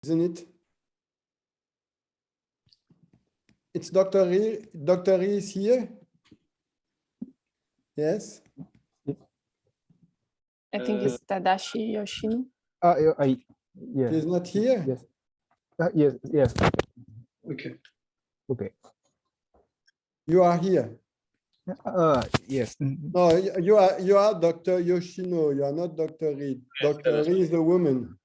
isn't it? It's Dr. Ri. Dr. Ri is here? Yes? I think it's Tadashi Yoshino. Yes. He's not here? Yes. Yes. Okay. Okay. You are here? Yes. No, you are Dr. Yoshino. You are not Dr. Reed. Dr. Reed is the woman.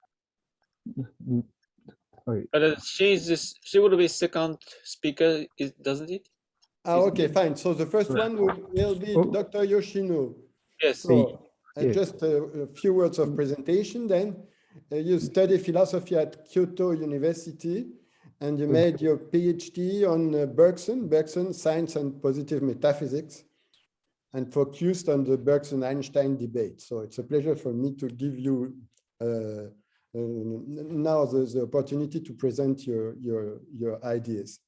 But she would be second speaker, doesn't it? Okay, fine. So the first one will be Dr. Yoshino. Yes. So Yes. just a few words of presentation then. You study philosophy at Kyoto University and you made your PhD on Bergson, Science and Positive Metaphysics, and focused on the Bergson-Einstein debate. So it's a pleasure for me to give you now the opportunity to present your ideas.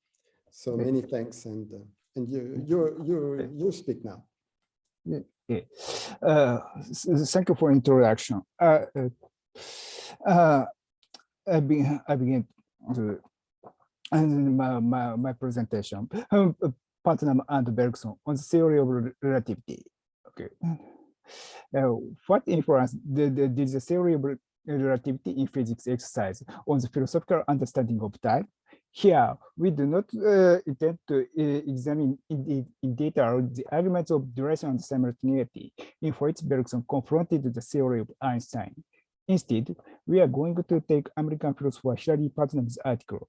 So many thanks, and you speak now. Okay. Thank you for introduction. I begin my presentation. Putnam and Bergson on the theory of relativity. Okay. What influence did the theory of relativity in physics exercise on the philosophical understanding of time? Here, we do not intend to examine in detail the arguments of duration and simultaneity in which Bergson confronted the theory of Einstein. Instead, we are going to take American philosopher Hilary Putnam's article,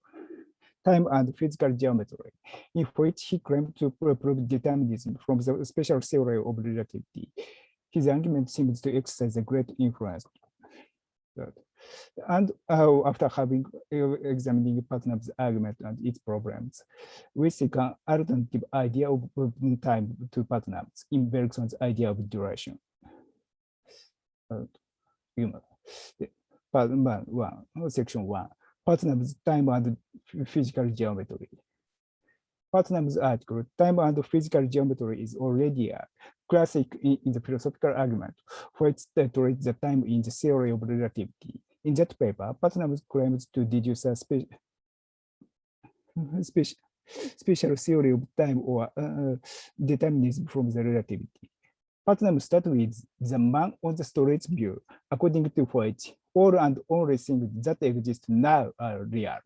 Time and Physical Geometry, in which he claimed to prove determinism from the special theory of relativity. His argument seems to exercise a great influence. And after having examining Putnam's argument and its problems, we seek an alternative idea of time to Putnam's in Bergson's idea of duration. Section 1, Putnam's time and physical geometry. Putnam's article, Time and Physical Geometry, is already a classic in the philosophical argument, which treats the time in the theory of relativity. In that paper, Putnam claims to deduce a special theory of time or determinism from the relativity. Putnam starts with the man on the street's view, according to which all and only things that exist now are real,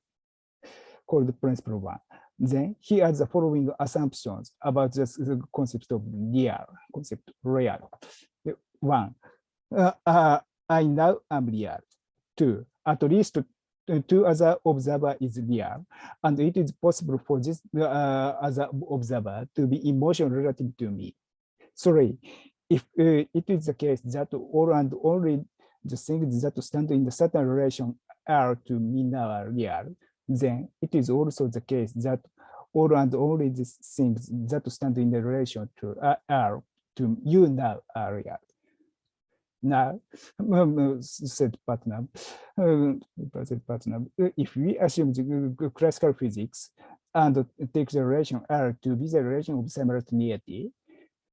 called Principle 1. Then he adds the following assumptions about the concept of real. 1, I now am real. 2, at least two other observer is real, and it is possible for this other observer to be in motion relative to me. 3, if it is the case that all and only the things that stand in the certain relation are to me now are real, then it is also the case that all and only the things that stand in the relation to are to you now are real. Now, said Putnam, if we assume the classical physics and take the relation R to be the relation of simultaneity,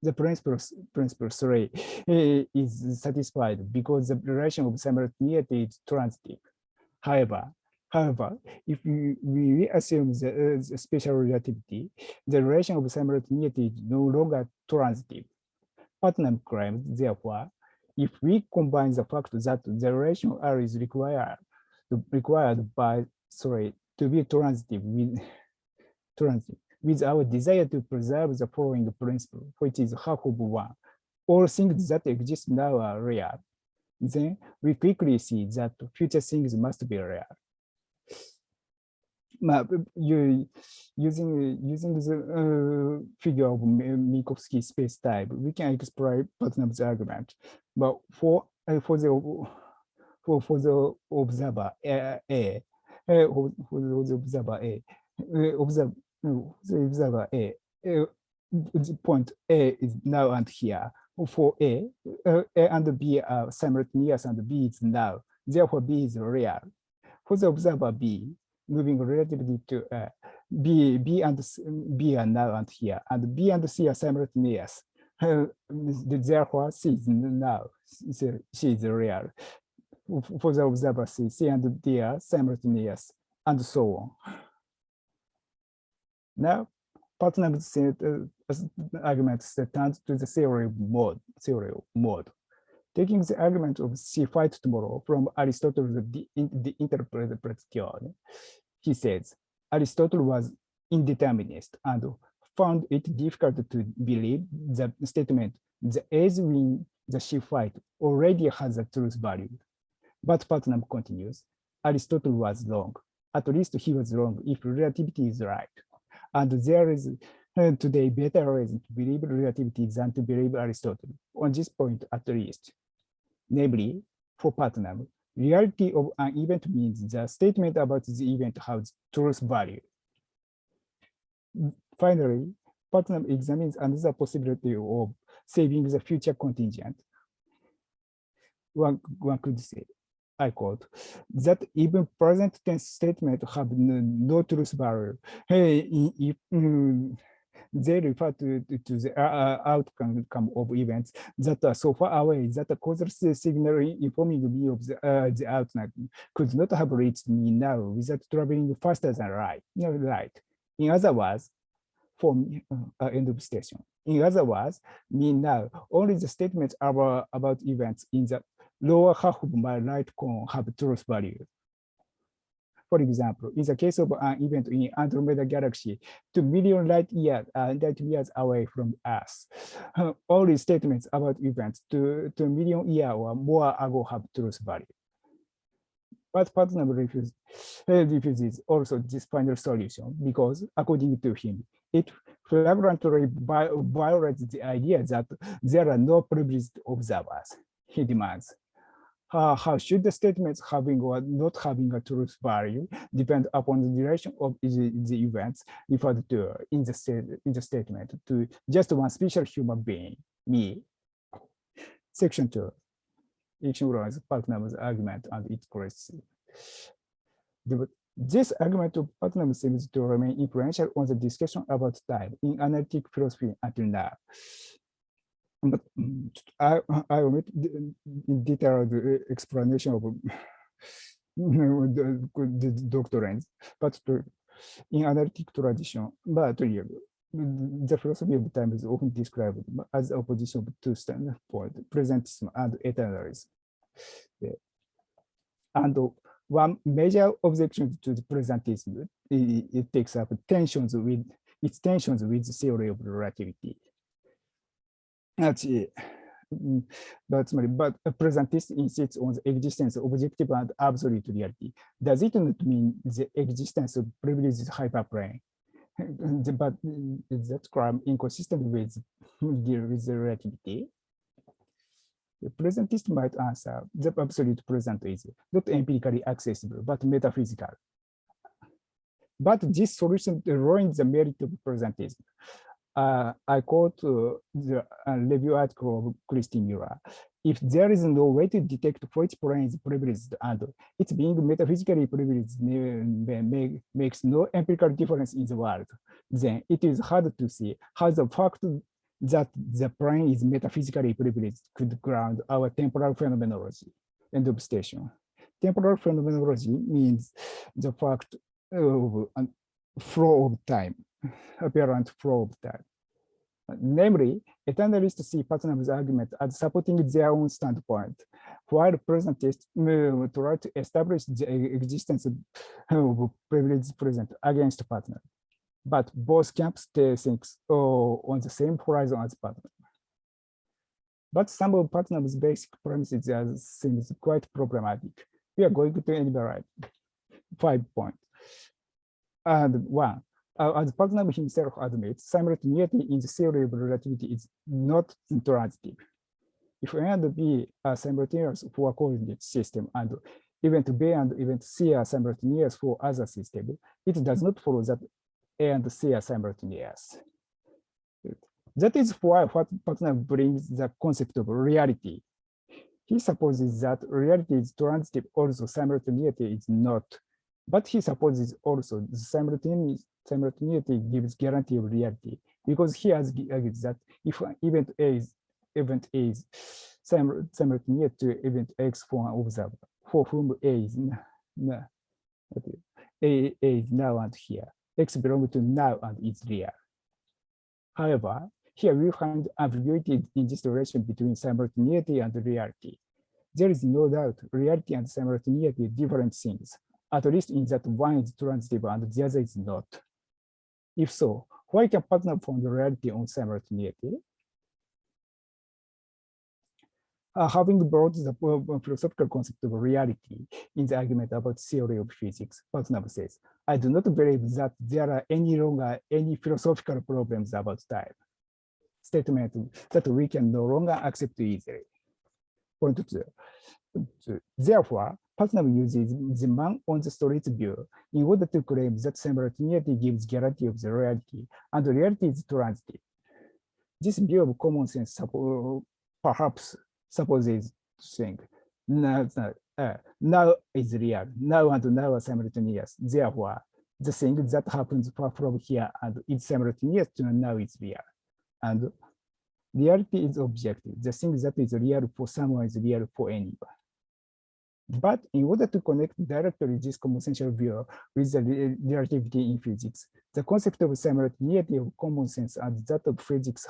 the principle 3 is satisfied because the relation of simultaneity is transitive. However, if we assume the special relativity, the relation of simultaneity is no longer transitive. Putnam claims, therefore, if we combine the fact that the relation R is required by to be transitive with our desire to preserve the following principle, which is half of 1, all things that exist now are real, then we quickly see that future things must be real. Using the figure of Minkowski space-time, we can explain Putnam's argument. But for the observer A, point A is now and here. For A and B are simultaneous and B is now. Therefore, B is real. For the observer B, moving relatively to B and B are now and here, and B and C are simultaneous. Therefore, C is now, she is real. for the observer C and D are simultaneous, and so on. Now, Putnam's argument turns to the theory of mode. Taking the argument of C fight tomorrow from Aristotle, the interpretation, he says Aristotle was indeterminist and found it difficult to believe the statement the age when the she fight already has a truth value. But Putnam continues, Aristotle was wrong. At least he was wrong if relativity is right. And there is today better reason to believe relativity than to believe Aristotle, on this point at least. Namely, for Putnam, reality of an event means the statement about the event has truth value. Finally, Putnam examines another possibility of saving the future contingent. One could say, I quote, that even present tense statements have no truth value. They refer to the outcome of events that are so far away that the causal signal informing me of the outcome could not have reached me now without traveling faster than light. In other words, for me, end of station. In other words, me now, only the statements about events in the lower half of my light cone have truth value. For example, in the case of an event in Andromeda Galaxy, 2 million light years away from Earth, only statements about events 2 million years or more ago have truth value. But Putnam refuses also this final solution because, according to him, it flagrantly violates the idea that there are no privileged observers. He demands, how should the statements having or not having a truth value depend upon the duration of the events referred to in the statement to just one special human being, me? Section 2. Ignores Putnam's argument and its correctness. This argument of Putnam seems to remain influential on the discussion about time in analytic philosophy until now. But I omit detailed explanation of the doctrines, but in analytic tradition, but the philosophy of time is often described as the opposition of two standpoints, presentism and eternalism. And one major objection to the presentism, it takes up tensions with the theory of relativity. But presentist insists on the existence of objective and absolute reality. Does it not mean the existence of privileged hyperplane? But that's inconsistent with the relativity. The presentist might answer the absolute present is not empirically accessible, but metaphysical. But this solution ruins the merit of presentism. I quote the review article of Christy Miller. If there is no way to detect which plane is privileged and its being metaphysically privileged makes no empirical difference in the world, then it is hard to see how the fact that the plane is metaphysically privileged could ground our temporal phenomenology. End of station. Temporal phenomenology means the fact of flow of time, apparent flow of time. Namely, eternalists see Putnam's argument as supporting their own standpoint, while presentists try to establish the existence of privileged present against Putnam. But both camps stay things on the same horizon as Putnam. But some of Putnam's basic premises seems quite problematic. We are going to enumerate 5 points. And 1, as Putnam himself admits, simultaneity in the theory of relativity is not transitive. If A and B are simultaneous for a coordinate system and event B and event C are simultaneous for other systems, it does not follow that A and C are simultaneous. That is why Putnam brings the concept of reality. He supposes that reality is transitive, also simultaneity is not. But he supposes also the simultaneity gives guarantee of reality, because he has argued that if event A is simultaneous to event X for an observer, for whom A is A is now and here. X belongs to now and is real. However, here we find ambiguity in this relation between simultaneity and reality. There is no doubt reality and simultaneity are different things, at least in that one is transitive and the other is not. If so, why can partner found reality on simultaneity? Having brought the philosophical concept of reality in the argument about theory of physics, Putnam says, I do not believe that there are any longer any philosophical problems about time. Statement that we can no longer accept easily. Point 2. Therefore, Putnam uses the man on the street view in order to claim that simultaneity gives guarantee of the reality and reality is transitive. This view of common sense perhaps supposes saying now is real, now and now are simultaneous. Therefore, the thing that happens far from here and is simultaneous to now is real. And reality is objective. The thing that is real for someone is real for anyone. But in order to connect directly this conventional view with the relativity in physics, the concept of simultaneity of common sense and that of physics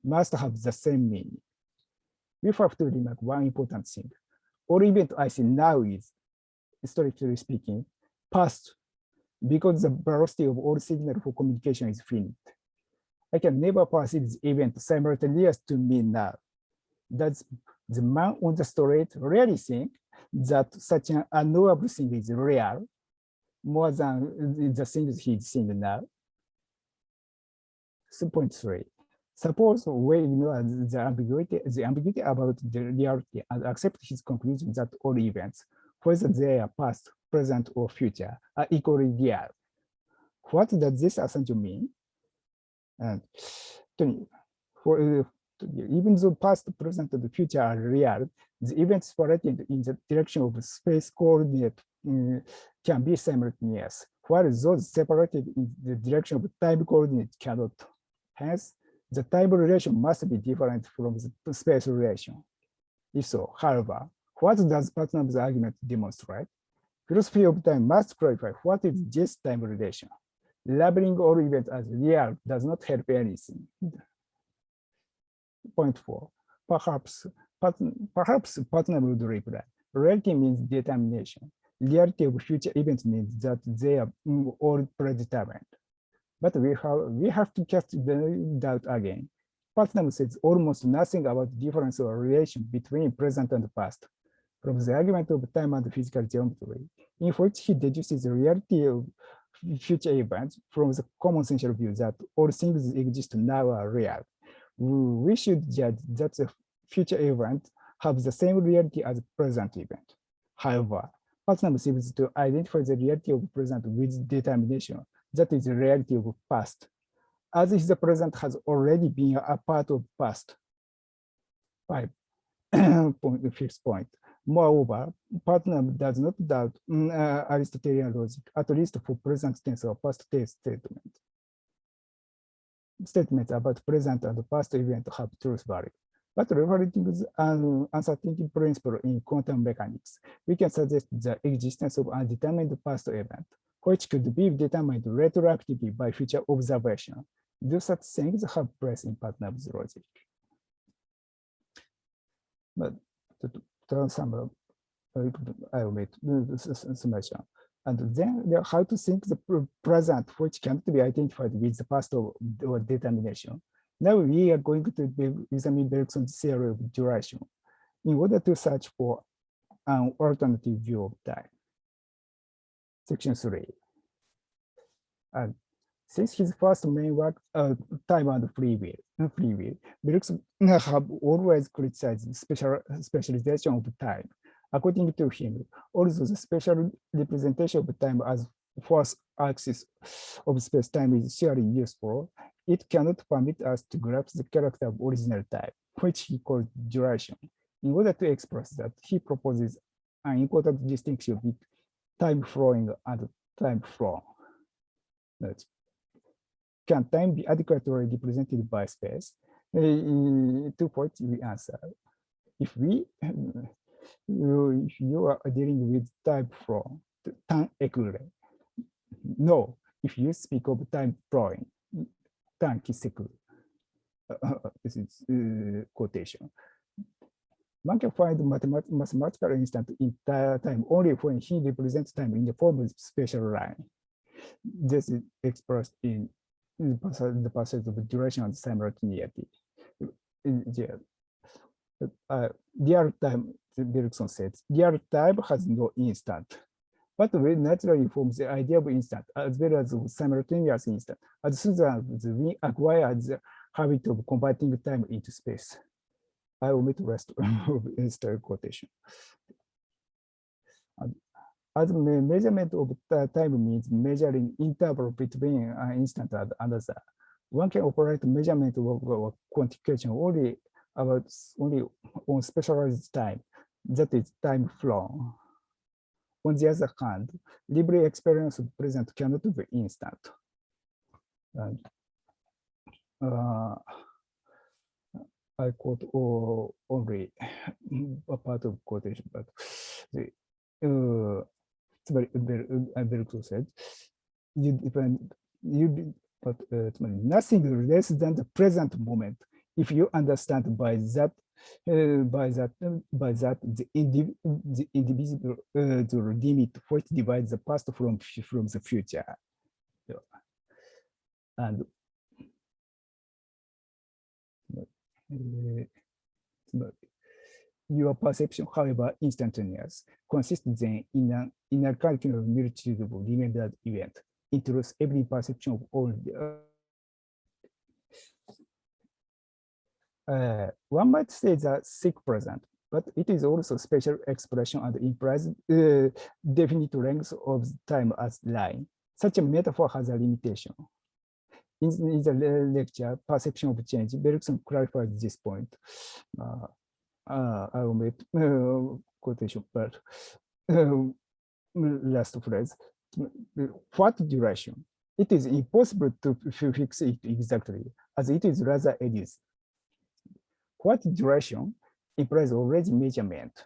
must have the same meaning. We have to remark one important thing. All event I see now is, strictly speaking, past, because the velocity of all signal for communication is finite. I can never perceive the event simultaneous to me now. That's the man on the street really think that such an unknowable thing is real more than the things he's seeing now. So point 3. Suppose we ignore the ambiguity about the reality and accept his conclusion that all events, whether they are past, present, or future, are equally real. What does this assumption mean? And even though past, present, and future are real, the events separated in the direction of space coordinate can be simultaneous, while those separated in the direction of time coordinate cannot. Hence, the time relation must be different from the space relation. If so, however, what does Putnam's argument demonstrate? Philosophy of time must clarify what is this time relation. Labeling all events as real does not help anything. Point 4. Perhaps Putnam would reply, reality means determination. Reality of future events means that they are all predetermined. But we have to cast the doubt again. Putnam says almost nothing about the difference or relation between present and past from the argument of time and physical geometry, in which he deduces the reality of future events from the common sense view that all things exist now are real. We should judge that the future event have the same reality as present event. However, Putnam seems to identify the reality of present with determination. That is the reality of past, as if the present has already been a part of past. 5th point. Moreover, Putnam does not doubt Aristotelian logic, at least for present tense or past tense statement. Statements about present and past events have truth value. But referring to an uncertainty principle in quantum mechanics, we can suggest the existence of undetermined past event, which could be determined retroactively by future observation. Do such things have place in Putnam's logic? But to sum up, I will make summation. And then how to think the present, which cannot be identified with the past or determination. Now we are going to examine Bergson's theory of duration in order to search for an alternative view of time. Section 3. And since his first main work, Time and Free Will, Bergson have always criticized specialization of time. According to him, although the special representation of time as fourth axis of space-time is surely useful, it cannot permit us to grasp the character of original time, which he calls duration. In order to express that, he proposes an important distinction between time flowing and time flown. Can time be adequately represented by space? 2 points we answer. If we If you are dealing with type flow, tan ekure. No, if you speak of time flowing, tan kiseku. This is quotation. One can find mathematical instant in time only when he represents time in the form of special line. This is expressed in the passage of duration and simultaneity. Real time, Bergson says, real time has no instant, but we naturally form the idea of instant as well as simultaneous instant as soon as we acquire the habit of converting time into space. I omit the rest of the quotation. As measurement of time means measuring interval between an instant and another, one can operate measurement of quantification only on specialized time, that is time flow. On the other hand, lively experience of present cannot be instant. And, I quote only a part of quotation, but Bergson said, nothing less than the present moment. If you understand by that the indivisible the limit which divides the past from the future, and your perception, however instantaneous, consists then in an incalculable multitude of remembered events. In truth, every perception of all one might say the sick present, but it is also special expression and implies definite length of time as line. Such a metaphor has a limitation. In the lecture, Perception of Change, Bergson clarifies this point. I will make quotation, but last phrase. What duration? It is impossible to fix it exactly, as it is rather elusive. What duration implies already measurement.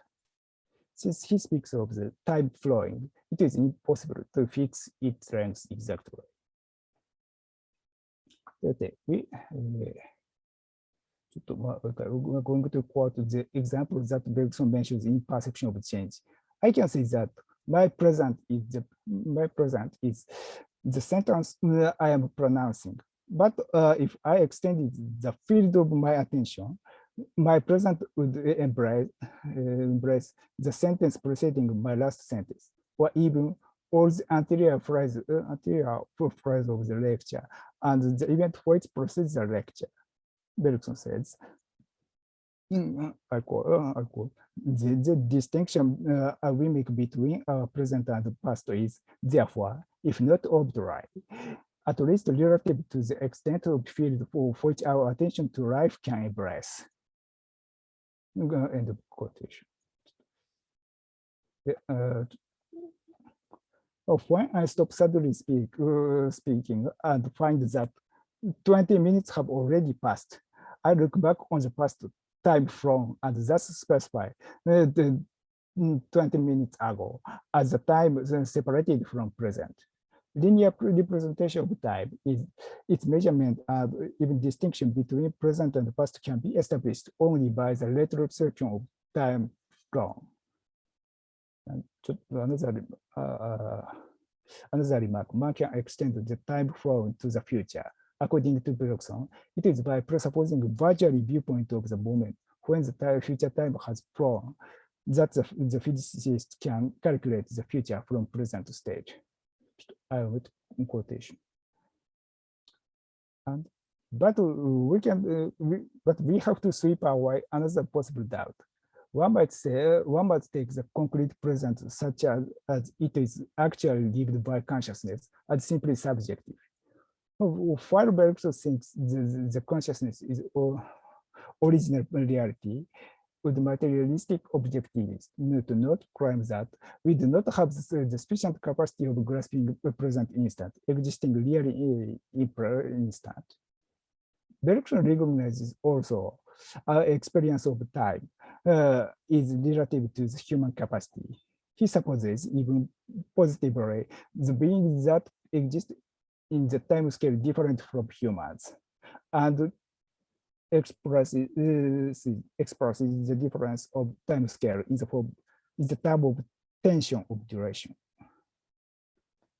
Since he speaks of the time flowing, it is impossible to fix its length exactly. We're going to quote the example that Bergson mentions in Perception of Change. I can say that my present is the sentence I am pronouncing. But if I extended the field of my attention, my present would embrace the sentence preceding my last sentence, or even all the anterior phrase of the lecture and the event which precedes the lecture. Bergson says, I quote, the distinction we make between our present and past is, therefore, if not obdurate, at least relative to the extent of field for which our attention to life can embrace. End of quotation. When I stop suddenly speaking and find that 20 minutes have already passed, I look back on the past time from and thus specify the 20 minutes ago as the time separated from present. Linear representation of time is its measurement and even distinction between present and past can be established only by the retrospection of time from. And another remark, one can extend the time flow to the future. According to Bergson, it is by presupposing a virtual viewpoint of the moment when the future time has flown that the physicist can calculate the future from present state. I would quotation. But we have to sweep away another possible doubt. One might take the concrete present, such as it is actually lived by consciousness, as simply subjective. While Bergson thinks the consciousness is original reality, with materialistic objectivists do not claim that we do not have the sufficient capacity of grasping the present instant, existing really in instant. Bergson recognizes also our experience of time is relative to the human capacity. He supposes, even positively, the beings that exist in the time scale different from humans, and expresses the difference of time scale in the term of tension of duration.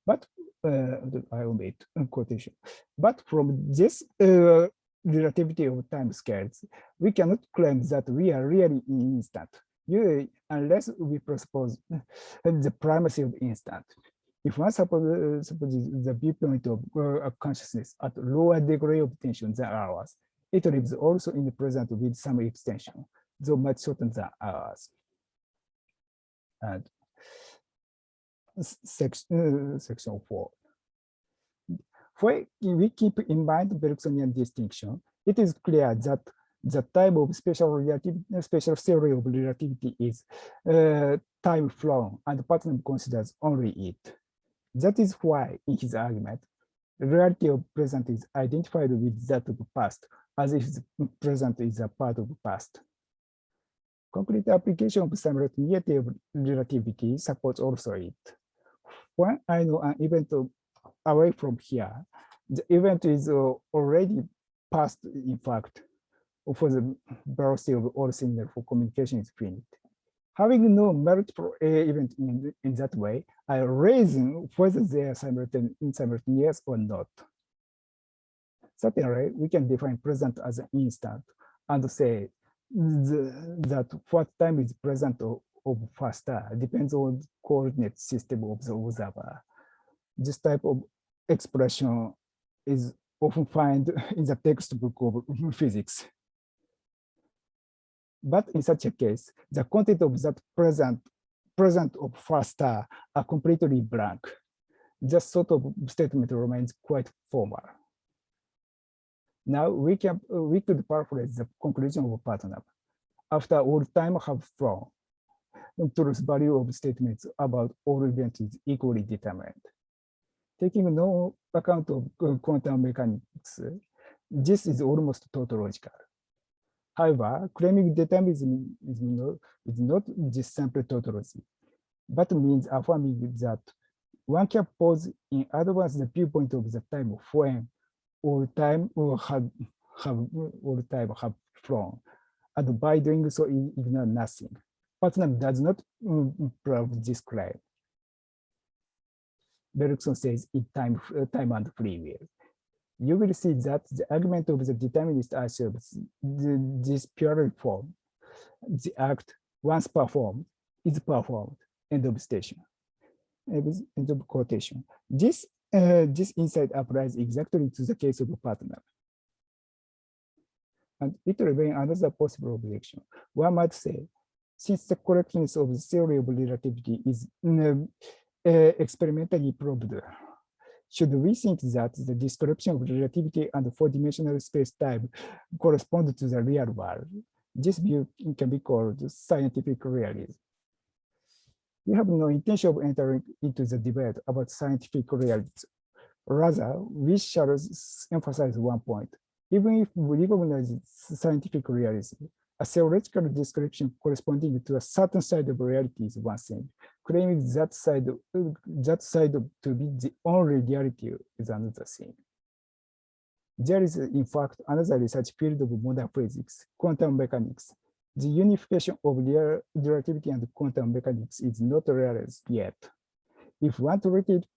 But I omit quotation. But from this relativity of time scales, we cannot claim that we are really in instant, unless we presuppose the primacy of instant. If one supposes the viewpoint of consciousness at lower degree of tension than ours, it lives also in the present with some extension, though much shorter than ours. And section 4. When we keep in mind Bergsonian distinction, it is clear that the time of special theory of relativity is time flown, and Putnam considers only it. That is why, in his argument, the reality of present is identified with that of the past, as if the present is a part of the past. Concrete application of simultaneity of relativity supports also it. When I know an event away from here, the event is already past, in fact, for the velocity of all signal for communication is finite. Having no multiple event in that way, I reason whether they are simultaneous or not. Certainly, we can define present as an instant and say that what time is present of faster depends on the coordinate system of the observer. This type of expression is often found in the textbook of physics. But in such a case, the content of that present of faster are completely blank. This sort of statement remains quite formal. Now we could paraphrase the conclusion of Putnam. After all time have flown, the truth value of statements about all events is equally determined. Taking no account of quantum mechanics, this is almost tautological. However, claiming determinism is not just simple tautology, but means affirming that one can pose in advance the viewpoint of the time when all time have flown, and by doing so ignore nothing. Putnam does not prove this claim. Bergson says in time and free will. You will see that the argument of the determinist assumes this purely form. The act, once performed, is performed. End of station. End of quotation. This insight applies exactly to the case of Putnam. And it remains another possible objection. One might say, since the correctness of the theory of relativity is experimentally proved, should we think that the description of relativity and four-dimensional space-time correspond to the real world? This view can be called scientific realism. We have no intention of entering into the debate about scientific realism. Rather, we shall emphasize one point. Even if we recognize scientific realism, a theoretical description corresponding to a certain side of reality is one thing. Claiming that side to be the only reality is another thing. There is, in fact, another research field of modern physics, quantum mechanics. The unification of relativity and quantum mechanics is not realized yet. If one treated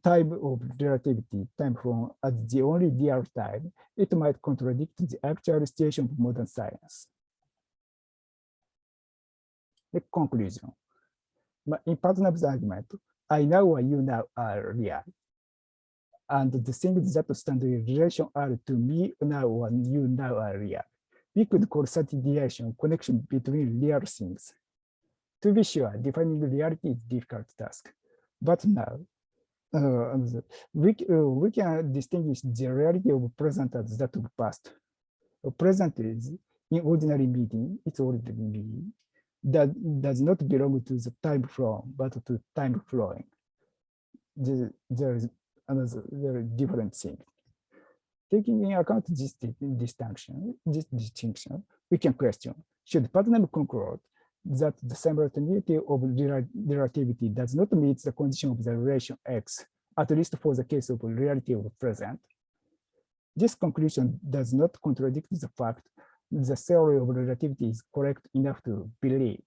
time of relativity, time from as the only real time, it might contradict the actual situation of modern science. The conclusion. In Putnam's argument, I now or you now are real. And the things that stand in relation are to me now or you now are real. We could call such relation connection between real things. To be sure, defining reality is a difficult task. But now, we can distinguish the reality of present as that of past. Present is, in ordinary meaning, it's ordinary meaning, that does not belong to the time from, but to time flowing. There is another very different thing. Taking into account this distinction, we can question, should Putnam conclude that the simultaneity of relativity does not meet the condition of the relation X, at least for the case of reality of present? This conclusion does not contradict the fact that the theory of relativity is correct enough to believe,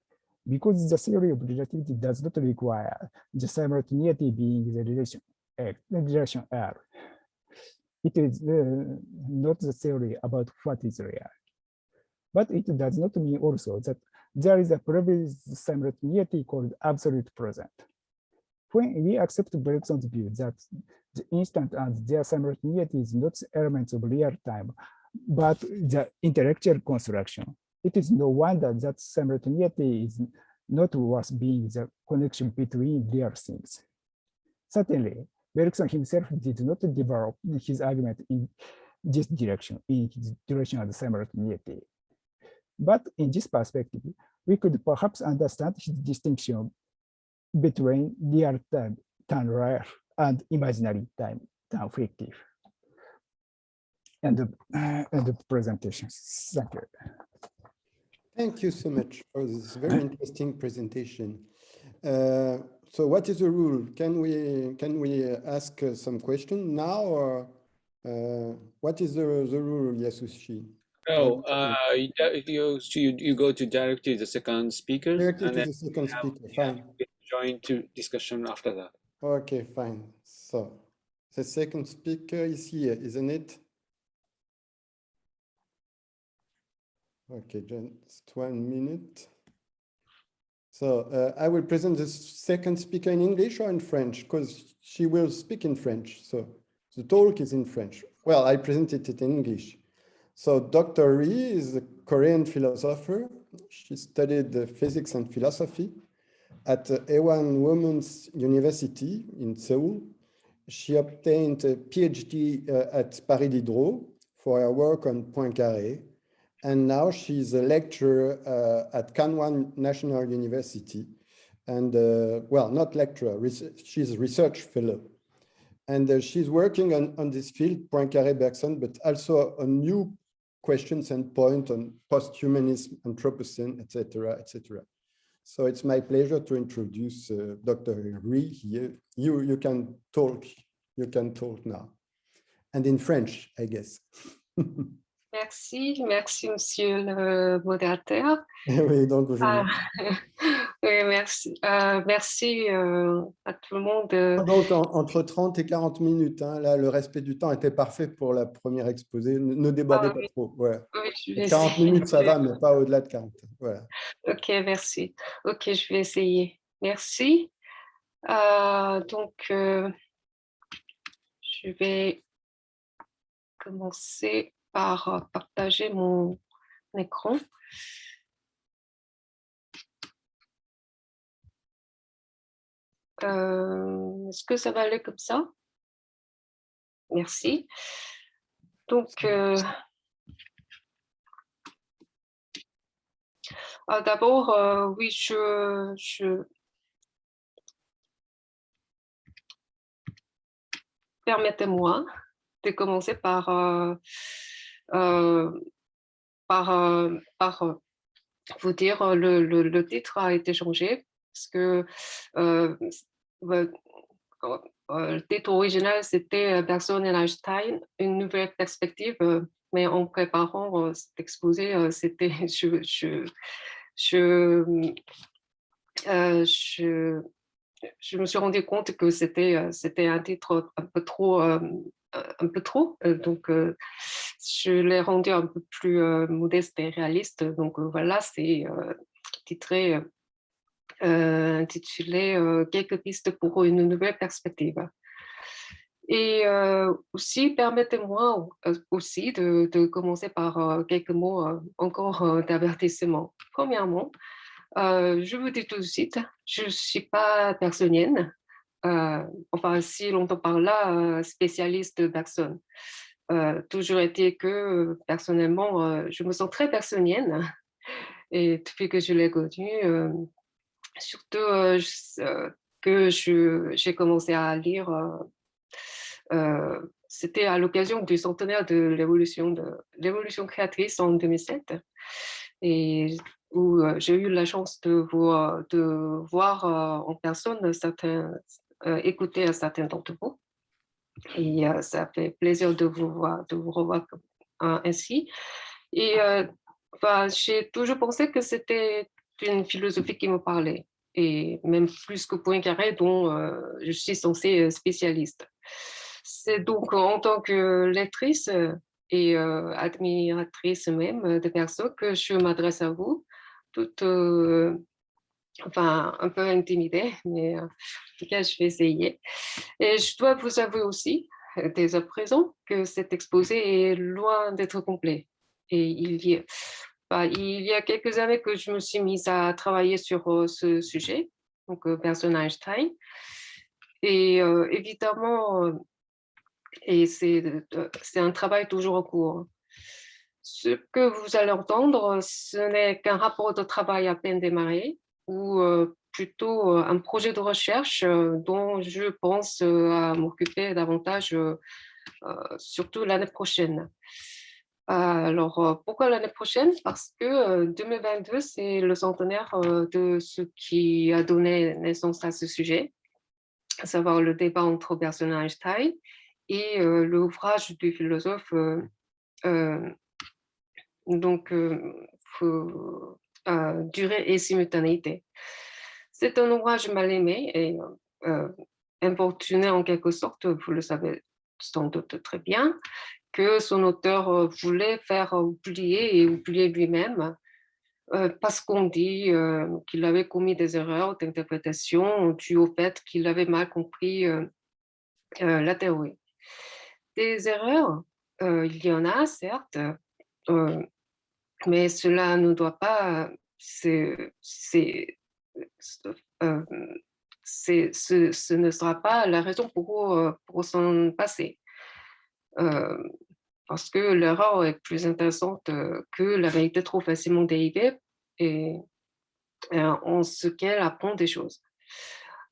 because the theory of relativity does not require the simultaneity being the relation X, the relation R. It is not the theory about what is real. But it does not mean also that there is a previous simultaneity called absolute present. When we accept Bergson's view that the instant and their simultaneity is not elements of real time, but the intellectual construction, it is no wonder that simultaneity is not worth being the connection between real things. Certainly, Bergson himself did not develop his argument in this direction, in his direction of simultaneity. But in this perspective, we could perhaps understand his distinction between real time real and imaginary time fictive. And the presentations. Thank you. Thank you so much for this very interesting presentation. So what is the rule? Can we ask some question now, or what is the rule, Yasushi? No, you go to directly to the second speaker. Directly and to then the second speaker, fine. join to discussion after that. Okay, fine. So the second speaker is here, isn't it? Okay, just 1 minute. So I will present the second speaker in English or in French, because she will speak in French. So the talk is in French. Well, I presented it in English. So Dr. Ri is a Korean philosopher. She studied physics and philosophy at Ewon Women's University in Seoul. She obtained a PhD at Paris Diderot for her work on Poincaré. And now she's a lecturer at Kanwan National University. And well, not lecturer, she's a research fellow. And she's working on this field, Poincaré-Bergson, but also on new questions and points on post-humanism, Anthropocene, etc., etc. So it's my pleasure to introduce Dr. Ri here. You can talk now. And in French, I guess. Merci, monsieur le modérateur. Oui, donc oui, merci, merci à tout le monde. Donc, entre 30 et 40 minutes, hein, là, le respect du temps était parfait pour la première exposé. Ne débordez pas trop. Voilà. Oui, 40 minutes, ça va, mais pas au-delà de 40. Voilà. Ok, merci. Ok, je vais essayer. Merci. Donc, je vais commencer par partager mon écran. Est-ce que ça va aller comme ça? Merci. Donc, d'abord, oui, permettez-moi de commencer par vous dire le titre a été changé parce que le titre original c'était Bergson et Einstein, une nouvelle perspective, mais en préparant cet exposé, c'était je me suis rendu compte que c'était un titre un peu trop, donc je l'ai rendu un peu plus modeste et réaliste. Donc voilà, c'est titré, intitulé Quelques pistes pour une nouvelle perspective. Et aussi, permettez-moi aussi de commencer par quelques mots encore d'avertissement. Premièrement, je vous dis tout de suite, je ne suis pas bergsonienne, enfin, si l'on entend par là, spécialiste de Bergson. Toujours été que, personnellement, je me sens très bergsonienne, et depuis que je l'ai connu, surtout que j'ai commencé à lire C'était à l'occasion du centenaire de l'évolution créatrice en 2007, et où j'ai eu la chance de voir en personne écouter à certains d'entre vous. Et ça fait plaisir de vous revoir ainsi. Et j'ai toujours pensé que c'était une philosophie qui me parlait, et même plus que Poincaré, dont je suis censée spécialiste. C'est donc en tant que lectrice et admiratrice même des personnes que je m'adresse à vous, toute, un peu intimidée, mais en tout cas, je vais essayer. Et je dois vous avouer aussi, dès à présent, que cet exposé est loin d'être complet. Et il y a quelques années que je me suis mise à travailler sur ce sujet, donc Bergson Einstein. Et évidemment, et c'est un travail toujours en cours. Ce que vous allez entendre, ce n'est qu'un rapport de travail à peine démarré, ou plutôt un projet de recherche dont je pense à m'occuper davantage, surtout l'année prochaine. Alors, pourquoi l'année prochaine? Parce que 2022, c'est le centenaire de ce qui a donné naissance à ce sujet, à savoir le débat entre Bergson et Einstein, et l'ouvrage du philosophe durée et simultanéité. C'est un ouvrage mal aimé et importuné en quelque sorte, vous le savez sans doute très bien, que son auteur voulait faire oublier et oublier lui-même, parce qu'on dit qu'il avait commis des erreurs d'interprétation dues au fait qu'il avait mal compris la théorie. Des erreurs, il y en a certes, mais cela ne doit pas, ce ne sera pas la raison pour s'en passer. Parce que l'erreur est plus intéressante que la vérité trop facilement dérivée, et en ce qu'elle apprend des choses.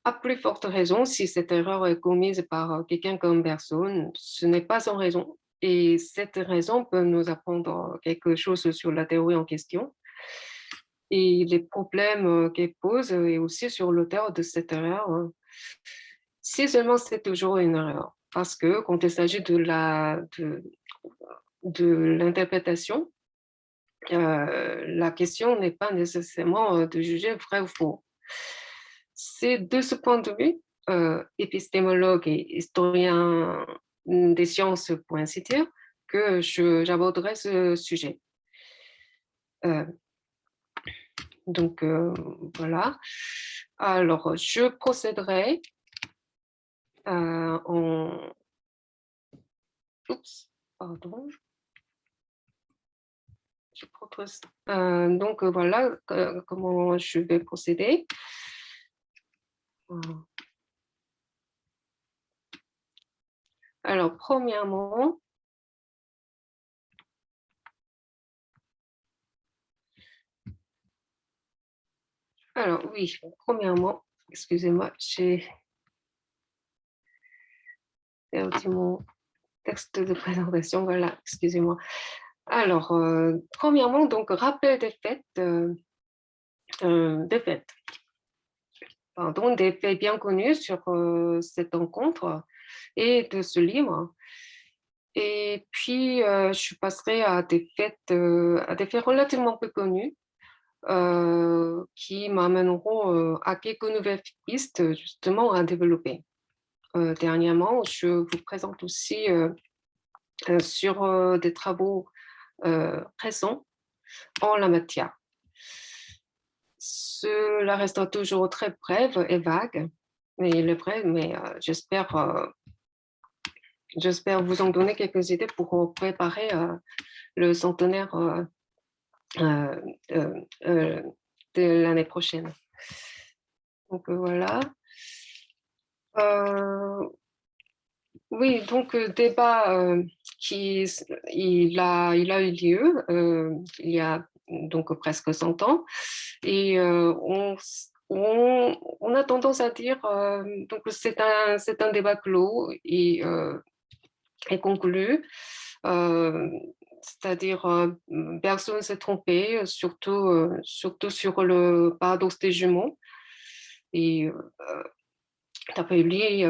À plus forte raison, si cette erreur est commise par quelqu'un comme Bergson, ce n'est pas sans raison. Et cette raison peut nous apprendre quelque chose sur la théorie en question et les problèmes qu'elle pose, et aussi sur l'auteur de cette erreur. Si seulement c'est toujours une erreur. Parce que quand il s'agit de l'interprétation, la question n'est pas nécessairement de juger vrai ou faux. C'est de ce point de vue, épistémologue et historien des sciences, pour ainsi dire, que j'aborderai ce sujet. Donc, voilà. Alors, je procéderai en... Oups, pardon. Donc, voilà comment je vais procéder. Alors, premièrement, excusez-moi, j'ai perdu mon texte de présentation, voilà, excusez-moi. Alors, premièrement, donc, rappel des faits, des faits bien connus sur cette rencontre et de ce livre. Et puis, je passerai à des faits relativement peu connus qui m'amèneront à quelques nouvelles pistes justement à développer. Dernièrement, je vous présente aussi sur des travaux récents en la matière. Cela restera toujours très bref et vague, mais j'espère vous en donner quelques idées pour préparer le centenaire de l'année prochaine. Donc voilà. Oui, donc débat il a eu lieu il y a donc presque 100 ans, et on a tendance à dire donc c'est un débat clos, et est conclu. C'est-à-dire, personne ne s'est trompé, surtout sur le paradoxe des jumeaux. Et d'après lui,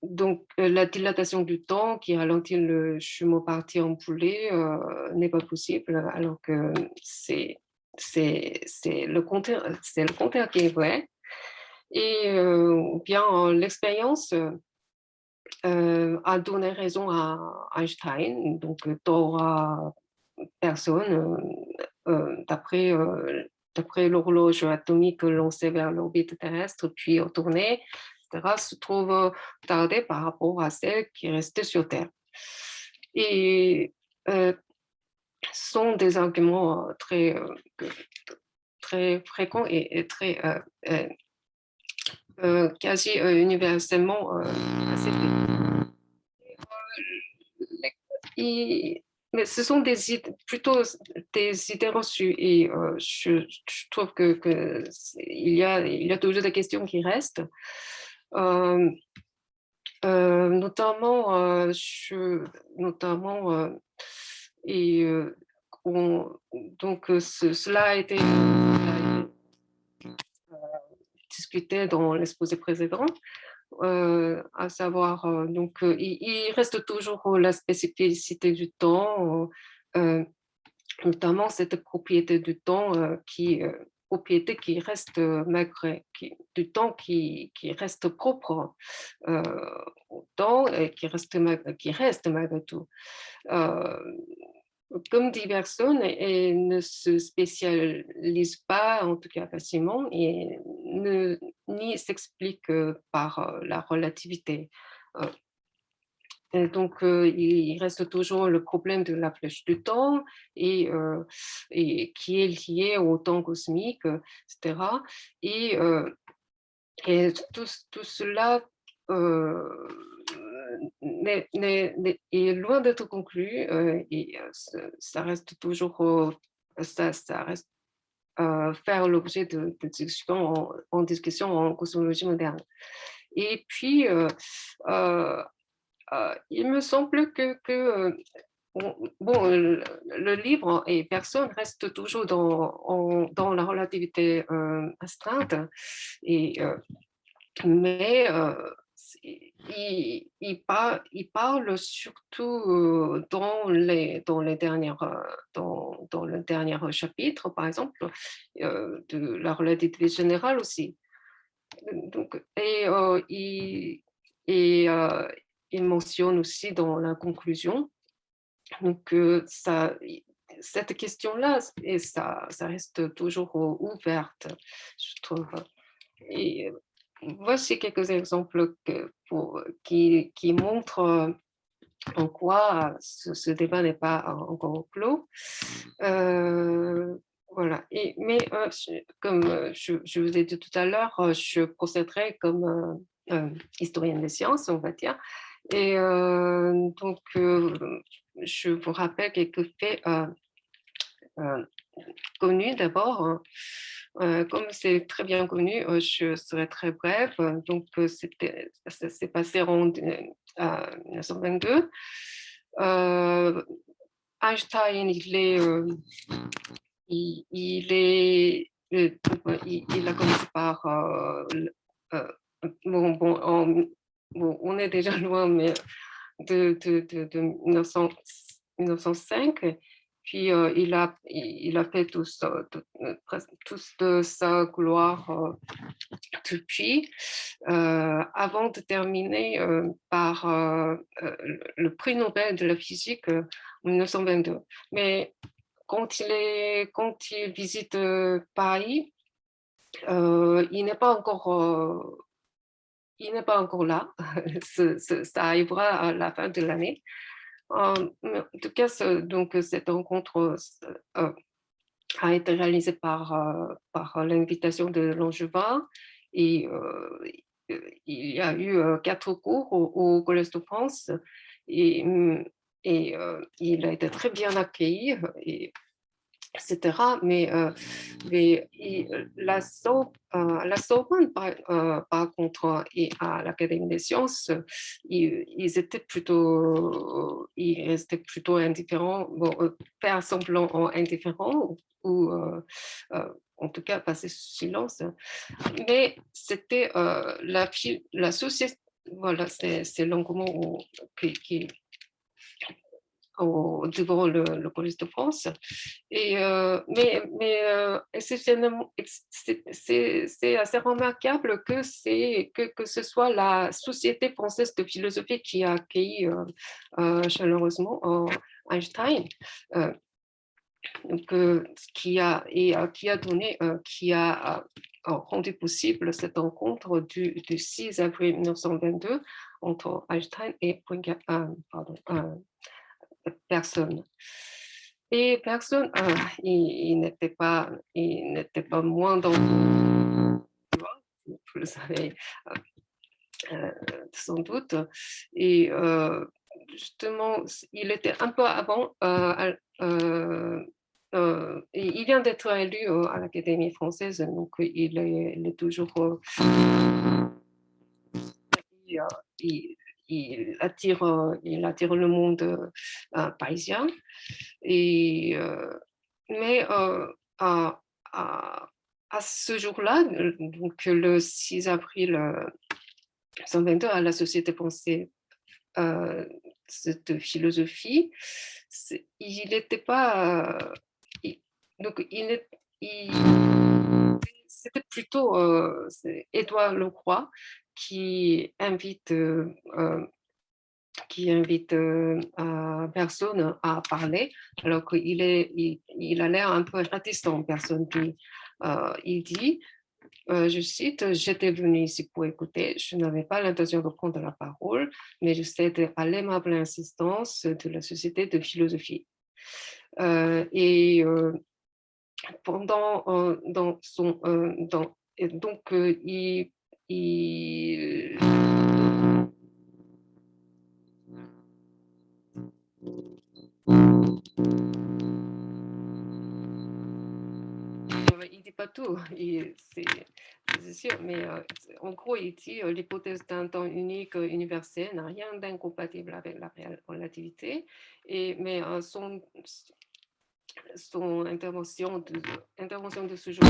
donc la dilatation du temps qui ralentit le jumeau parti en poulet n'est pas possible, alors que c'est le contraire qui est vrai. Et bien l'expérience a donné raison à Einstein, donc t'auras personne, d'après l'horloge atomique lancée vers l'orbite terrestre, puis retournée, etc., se trouve tardée par rapport à celle qui restait sur Terre. Et ce sont des arguments très fréquents et très quasi universellement acceptés. Mais ce sont plutôt des idées reçues et je trouve que il y a toujours des questions qui restent. Notamment, et donc cela a été discuté dans l'exposé précédent. À savoir, donc, il reste toujours la spécificité du temps, notamment cette propriété du temps propriété qui reste du temps qui reste propre au temps et qui reste malgré tout. Comme dit Bergson, elle ne se spécialise pas, en tout cas facilement, et ni s'explique par la relativité. Et donc, il reste toujours le problème de la flèche du temps et qui est lié au temps cosmique, etc. Et tout cela est loin d'être conclu et ça reste toujours ça reste faire l'objet de discussions en discussion en cosmologie moderne. Et puis il me semble que le livre et personne reste toujours dans la relativité astreinte, mais il parle surtout dans le dernier chapitre, par exemple, de la relativité générale aussi. Donc, il mentionne aussi dans la conclusion donc, cette question-là, et ça reste toujours ouverte, je trouve. Et voici quelques exemples qui montrent en quoi ce débat n'est pas encore clos. Voilà. Mais comme je vous ai dit tout à l'heure, je procéderai comme historienne des sciences, on va dire. Et donc, je vous rappelle quelques faits connus d'abord. Comme c'est très bien connu, je serai très brève. Donc, ça s'est passé en 1922. Einstein, il a commencé par on est déjà loin, mais de 1905. Puis il a fait presque tous de sa gloire depuis, avant de terminer par le prix Nobel de la physique en 1922. Mais quand il visite Paris, il n'est pas encore là. Ça arrivera à la fin de l'année. En tout cas, donc, cette rencontre a été réalisée par l'invitation de Langevin et il y a eu 4 cours au Collège de France et il a été très bien accueilli et etc. Mais la Sorbonne, par contre, et à l'Académie des sciences, ils restaient plutôt indifférents, bon, faire semblant indifférents ou en tout cas passer sous silence. Mais c'était la société, voilà, c'est l'engouement qui devant le Collège de France. Et, mais exceptionnellement, c'est assez remarquable que ce soit la Société française de philosophie qui a accueilli chaleureusement Einstein. Donc, qui a rendu possible cette rencontre du 6 avril 1922 entre Einstein et Bergson. Et Bergson, il n'était pas moins dans vous le savez sans doute. Et justement, il était un peu avant. Il vient d'être élu à l'Académie française, donc il est toujours. Il attire le monde parisien. Et, mais à ce jour-là, donc le 6 avril 1922, à la Société française de philosophie, il n'était pas. Donc, c'était plutôt Édouard Lecroix qui invite personne à parler, alors qu'il il a l'air un peu réticent. Personne il dit, je cite, « J'étais venu ici pour écouter, je n'avais pas l'intention de prendre la parole, mais je cède à l'aimable insistance de la Société de philosophie. » Et pendant, dans son, donc, il dit pas tout, c'est sûr, mais en gros, il dit l'hypothèse d'un temps unique universel n'a rien d'incompatible avec la relativité, mais son intervention de ce jour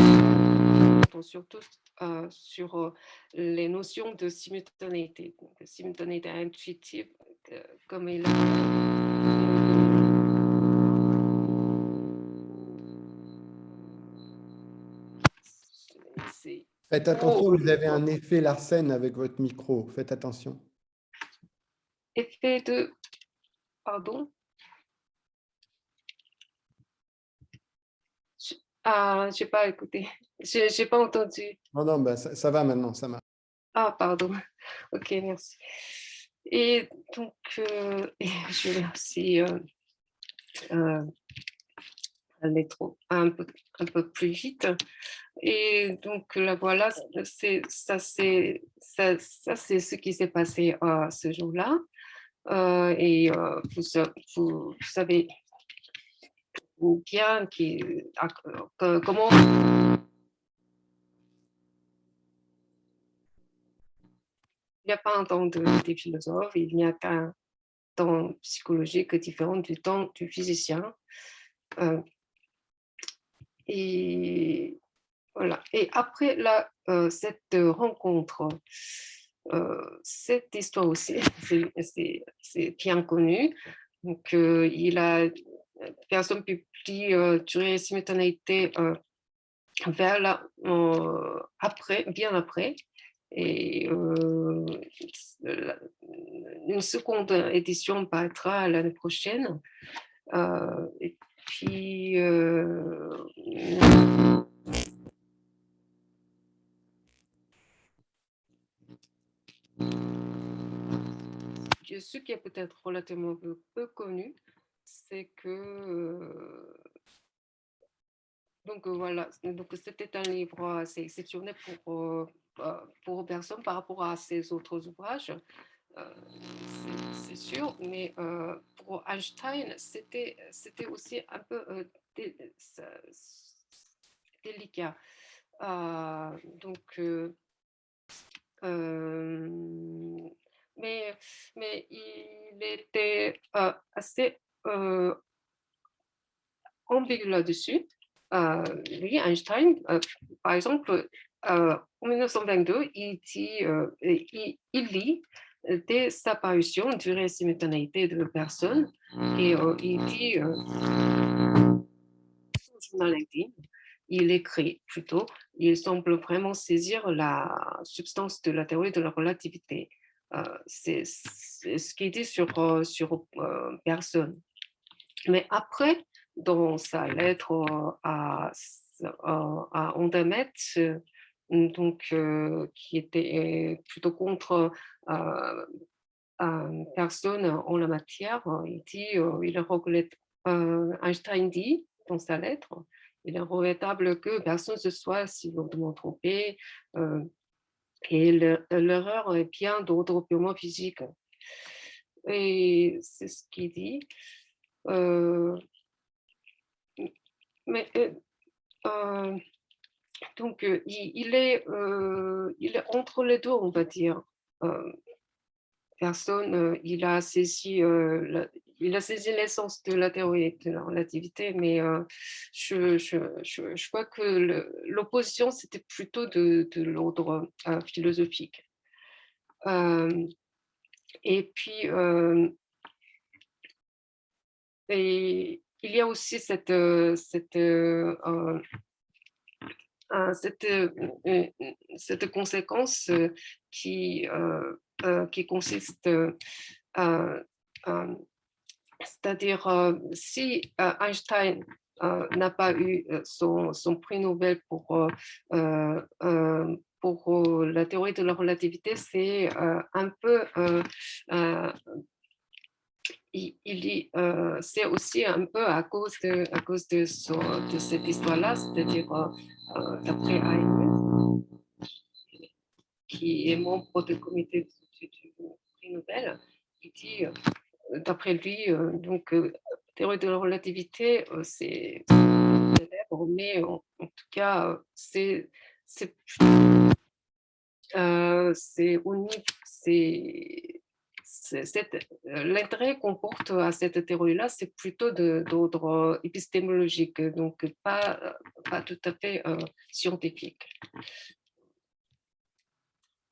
surtout sur les notions de simultanéité, donc simultanéité intuitive, comme il a Faites attention, vous avez un effet Larsen avec votre micro. Faites attention. Effet de... Pardon. Ah, je n'ai pas écouté. Je n'ai pas entendu. Non, non, ben, ça va maintenant, ça marche. Ah, pardon. Ok, merci. Et donc, je vais aussi aller un peu plus vite. Et donc, là, voilà, c'est ce qui s'est passé ce jour-là. Et vous savez bien comment il n'y a pas un temps des philosophes, il n'y a qu'un temps psychologique différent du temps du physicien. Et voilà. Et après cette rencontre, cette histoire aussi, c'est bien connu. Donc, personne publie durée et simultanéité bien après. Et une seconde édition paraîtra l'année prochaine. Et puis, ce qui est peut-être relativement peu connu, c'est que donc voilà, donc c'était un livre assez exceptionnel pour Bergson par rapport à ses autres ouvrages, c'est sûr, mais pour Einstein, c'était aussi un peu délicat. Mais il était assez ambigu là-dessus. Lui, Einstein, par exemple, en 1922, il lit dès sa parution Durée et simultanéité de personnes et il dit son journal intime, il écrit plutôt, il semble vraiment saisir la substance de la théorie de la relativité. C'est ce qu'il dit sur personne. Mais après, dans sa lettre à Andermatt, qui était plutôt contre personne en la matière, Einstein dit dans sa lettre, il est regrettable que personne ne se soit si lourdement trompé et l'erreur est bien d'ordre purement physique. Et c'est ce qu'il dit. Il est entre les deux, on va dire. Personne, il a saisi l'essence de la théorie de la relativité, mais je crois que l'opposition, c'était plutôt de l'ordre philosophique. Et puis, et il y a aussi cette conséquence qui consiste, c'est-à-dire si Einstein n'a pas eu son prix Nobel pour la théorie de la relativité, c'est un peu c'est aussi un peu à cause de cette histoire-là, c'est-à-dire d'après Einstein, qui est membre du comité du prix Nobel, il dit, d'après lui, théorie de la relativité, c'est célèbre, mais en tout cas, c'est l'intérêt qu'on porte à cette théorie-là, c'est plutôt d'ordre épistémologique, donc pas tout à fait scientifique.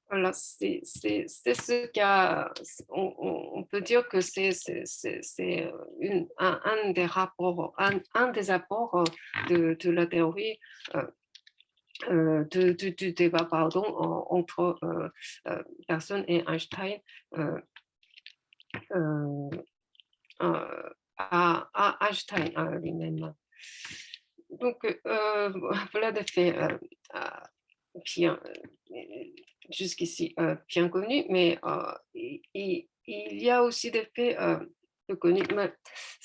Voilà, c'est ce qu'a. On peut dire que c'est un des rapports, un des apports de la théorie. Du débat entre personne et Einstein à Einstein lui-même. Donc, voilà des faits bien, jusqu'ici bien connus, mais il y a aussi des faits peu connus.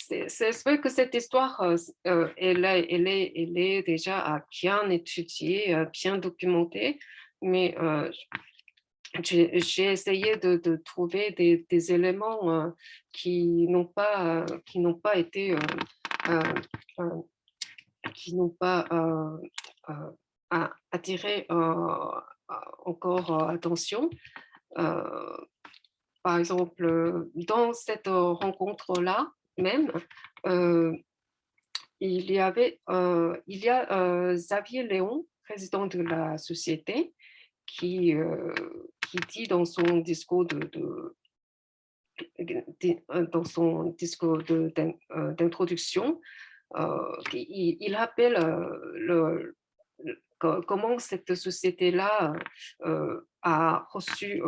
C'est vrai que cette histoire, elle est déjà bien étudiée, bien documentée, mais j'ai essayé de trouver des éléments qui n'ont pas été qui n'ont pas attiré encore attention. Par exemple, dans cette rencontre-là même, il y a Xavier Léon, président de la société, qui dit dans son discours d'introduction, il rappelle comment cette société-là a reçu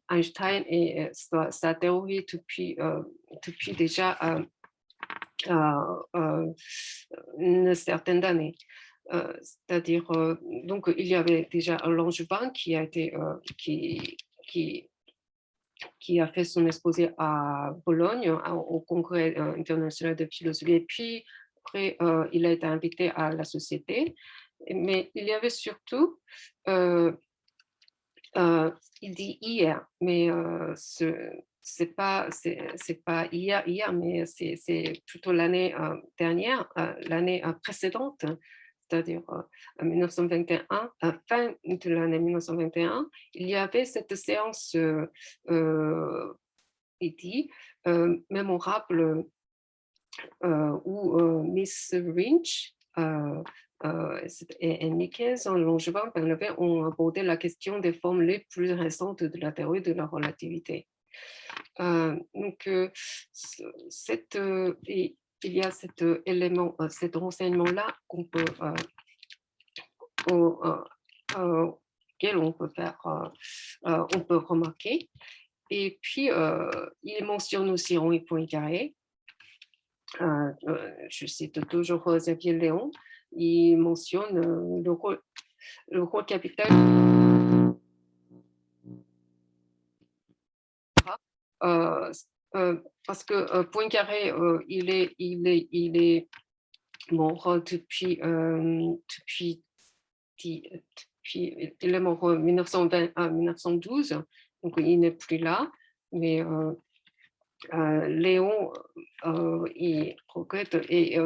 Einstein et sa théorie depuis déjà une certaine année. C'est-à-dire, donc il y avait déjà Langevin qui a été qui a fait son exposé à Bologne au Congrès international de philosophie, et puis après il a été invité à la société. Mais il y avait surtout il dit hier, mais c'est pas hier, mais c'est plutôt l'année dernière, l'année précédente, c'est-à-dire 1921, fin de l'année 1921, il y avait cette séance mémorable où Miss Lynch et Nicaise en Langevin Bernabe ont abordé la question des formes les plus récentes de la théorie de la relativité. Donc, il y a cet élément, cet renseignement-là qu'on peut, auquel on peut remarquer. Et puis, il mentionne aussi Henri Poincaré. Je cite toujours Xavier Léon. Il mentionne le rôle capital parce que Poincaré, il est mort depuis il est mort en 1920 à 1912, donc il n'est plus là, mais Léon, il regrette et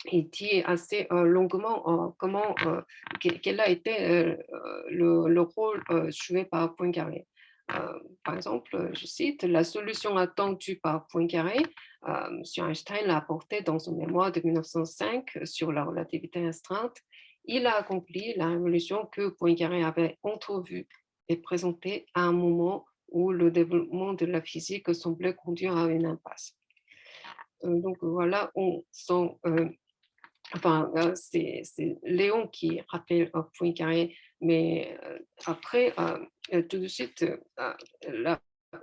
il dit assez longuement comment, quel a été le rôle joué par Poincaré. Par exemple, je cite, la solution attendue par Poincaré, M. Einstein l'a apportée dans son mémoire de 1905 sur la relativité restreinte. Il a accompli la révolution que Poincaré avait entrevue et présentée à un moment où le développement de la physique semblait conduire à une impasse. Donc voilà, on sent, c'est Léon qui rappelle Poincaré, mais après, tout de suite,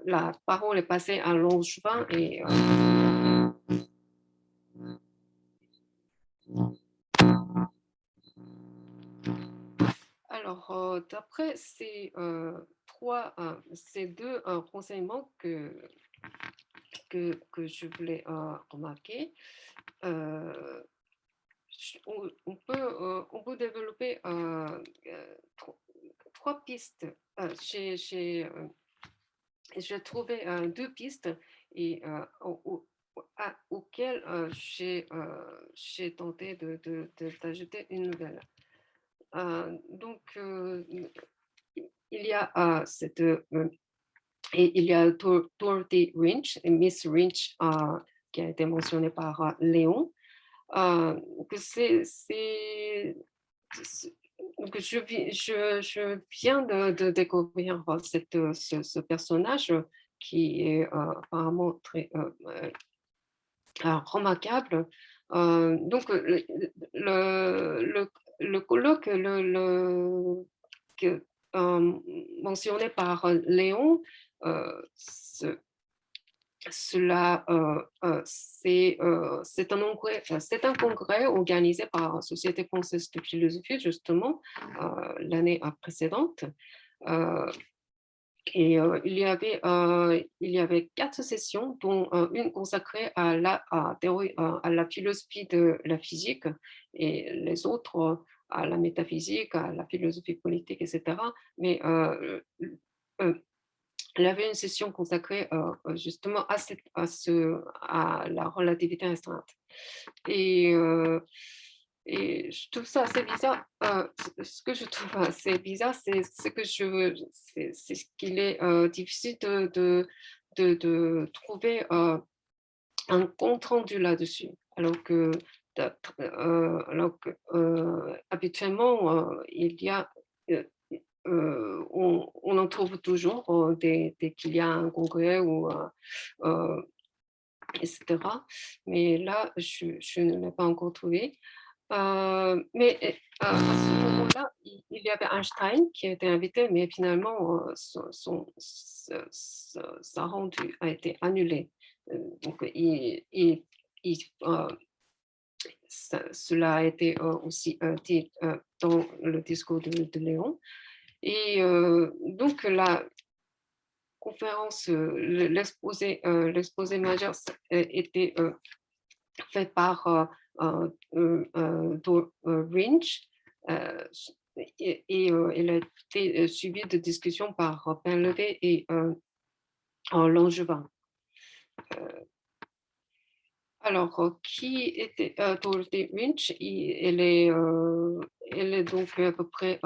la parole est passée à Langevin et alors, d'après ces deux renseignements que je voulais remarquer, on peut développer trois pistes. J'ai trouvé deux pistes et auxquelles j'ai tenté d'ajouter une nouvelle. Donc, il y a il y a Dorothy Lynch et Miss Lynch qui a été mentionnée par Léon. Que donc je viens de découvrir ce personnage qui est apparemment très remarquable. Donc le colloque mentionné par Léon, c'est un congrès organisé par la Société française de philosophie, justement, l'année précédente. Et il y avait 4 sessions, dont une consacrée à la philosophie de la physique et les autres à la métaphysique, à la philosophie politique, etc. Mais il y avait une session consacrée justement à la relativité restreinte. Et je trouve ça assez bizarre. Ce que je trouve assez bizarre, c'est qu'il est difficile de trouver un compte rendu là-dessus. Alors que habituellement, il y a on en trouve toujours dès qu'il y a un congrès ou etc. Mais là, je ne l'ai pas encore trouvé. Mais à ce moment-là, il y avait Einstein qui a été invité, mais finalement, sa rendu a été annulé. Donc, cela a été aussi dit dans le discours de Léon. Et donc, la conférence, l'exposé majeur était fait par Lynch elle a été suivie de discussions par Painlevé et Langevin. Alors, qui était Dorothy Winch? Elle est donc à peu près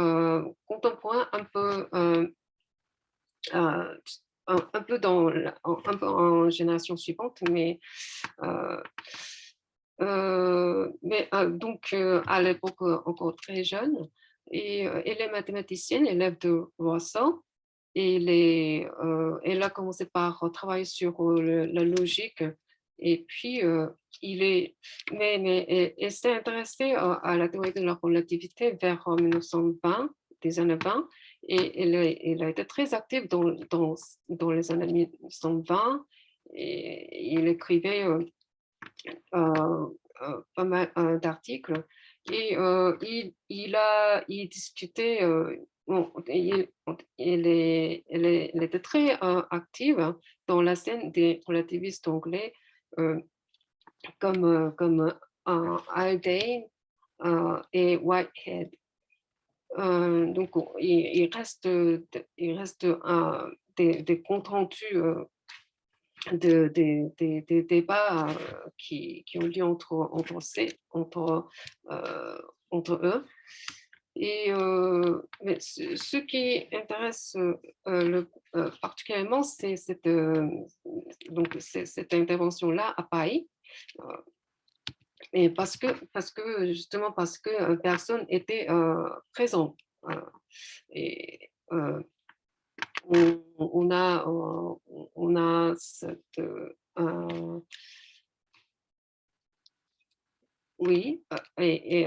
contemporain, un peu dans un peu en génération suivante, mais donc à l'époque encore très jeune. Et elle est mathématicienne, élève de Russell. Et elle a commencé par travailler sur la logique. Et puis, elle s'est intéressée à la théorie de la relativité vers 1920, des années 20. Et elle a été très active dans les années 1920. Et il écrivait pas mal d'articles. Et il discutait. Bon, elle était très active dans la scène des relativistes anglais comme Haldane et Whitehead. Donc, il reste des comptes rendus des débats qui ont lieu entre eux. Et mais ce qui intéresse particulièrement, c'est cette intervention-là à Paris. Et parce que personne était présent. Et on a cette oui, et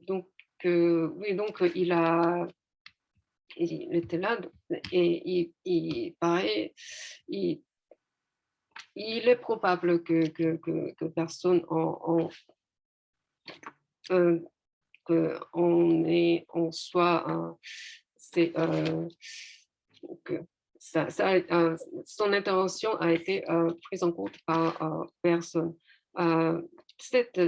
donc oui, donc il était là et il paraît, il est probable que personne on soit que son intervention a été prise en compte par personne. Cette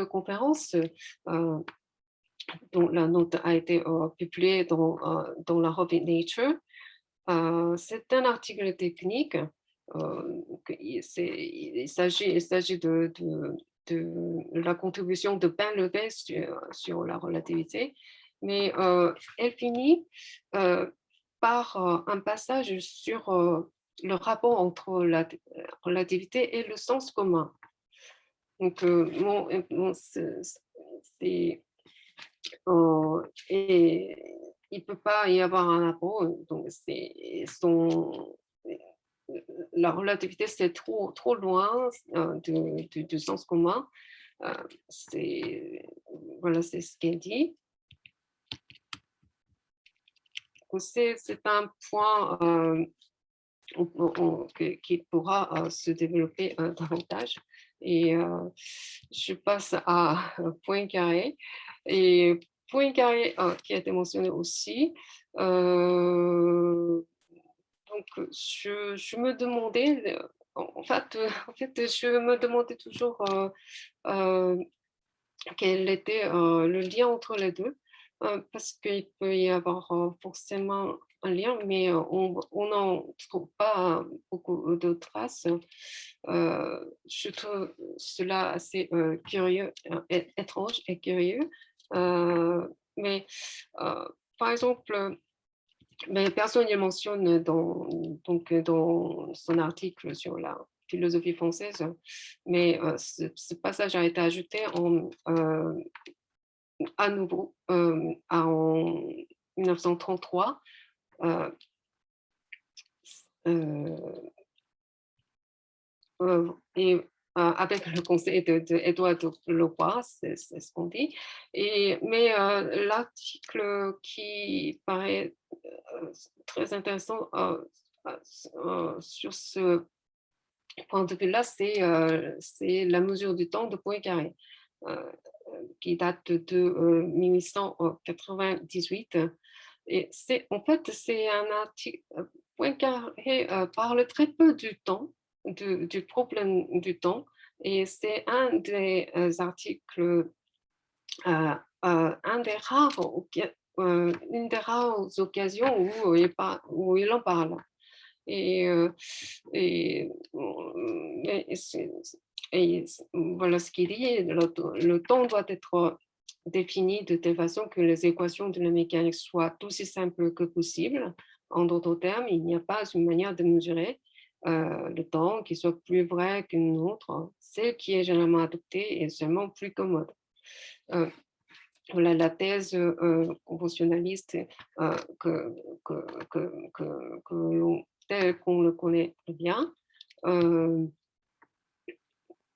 conférence dont la note a été publiée dans la revue Nature, c'est un article technique. Il s'agit de la contribution de Painlevé sur la relativité, mais elle finit par un passage sur le rapport entre la relativité et le sens commun. Donc, et il ne peut pas y avoir un rapport. Donc, la relativité, c'est trop loin du sens commun. Voilà, c'est ce qu'elle dit. C'est un point qui pourra se développer davantage. Et je passe à Poincaré. Et Poincaré qui a été mentionné aussi. Donc, je me demandais, en fait, je me demandais toujours quel était le lien entre les deux, parce qu'il peut y avoir forcément un lien, mais on n'en trouve pas beaucoup de traces. Je trouve cela assez curieux, étrange et curieux. Mais par exemple, mais personne ne mentionne dans son article sur la philosophie française, mais ce passage a été ajouté à nouveau en 1933. Et avec le conseil d'Édouard Leroy, c'est ce qu'on dit. Mais l'article qui paraît très intéressant sur ce point de vue-là, c'est la mesure du temps de Poincaré, qui date de 1898. Et en fait, c'est un article. Poincaré parle très peu du temps, du problème du temps, Et c'est un des articles, une des rares occasions où il en parle. Et, voilà ce qu'il dit, le temps doit être défini de telle façon que les équations de la mécanique soient aussi simples que possible. En d'autres termes, il n'y a pas une manière de mesurer le temps qui soit plus vrai qu'une autre. Celle qui est généralement adoptée est seulement plus commode. Voilà la thèse conventionnaliste tel qu'on le connaît bien.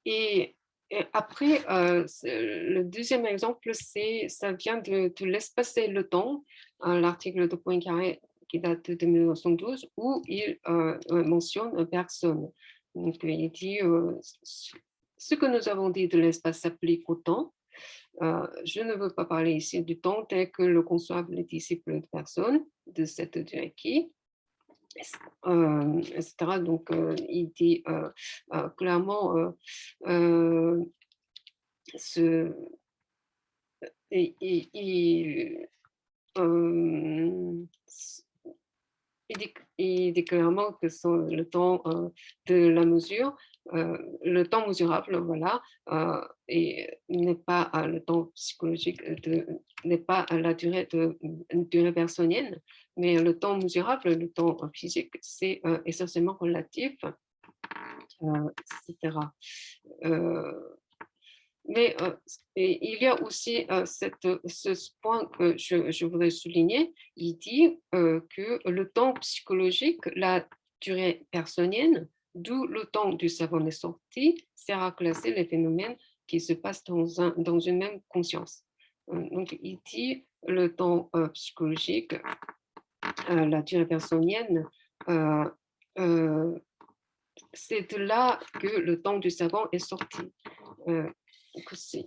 Et après, le deuxième exemple, ça vient de l'espace et le temps, l'article de Poincaré qui date de 1912, où il mentionne Bergson. Donc, il dit ce que nous avons dit de l'espace s'applique au temps. Je ne veux pas parler ici du temps tel que le conçoivent les disciples de Bergson, de cette dualité, etc. Donc, il dit clairement il dit clairement que le temps de la mesure, le temps mesurable, voilà, et n'est pas le temps psychologique, n'est pas la durée bergsonienne, mais le temps mesurable, le temps physique, c'est essentiellement relatif, etc. Mais il y a aussi ce point que je voudrais souligner. Il dit que le temps psychologique, la durée personnienne, d'où le temps du savant est sorti, sert à classer les phénomènes qui se passent dans une même conscience. Donc, il dit le temps psychologique, la durée personienne, c'est de là que le temps du savant est sorti.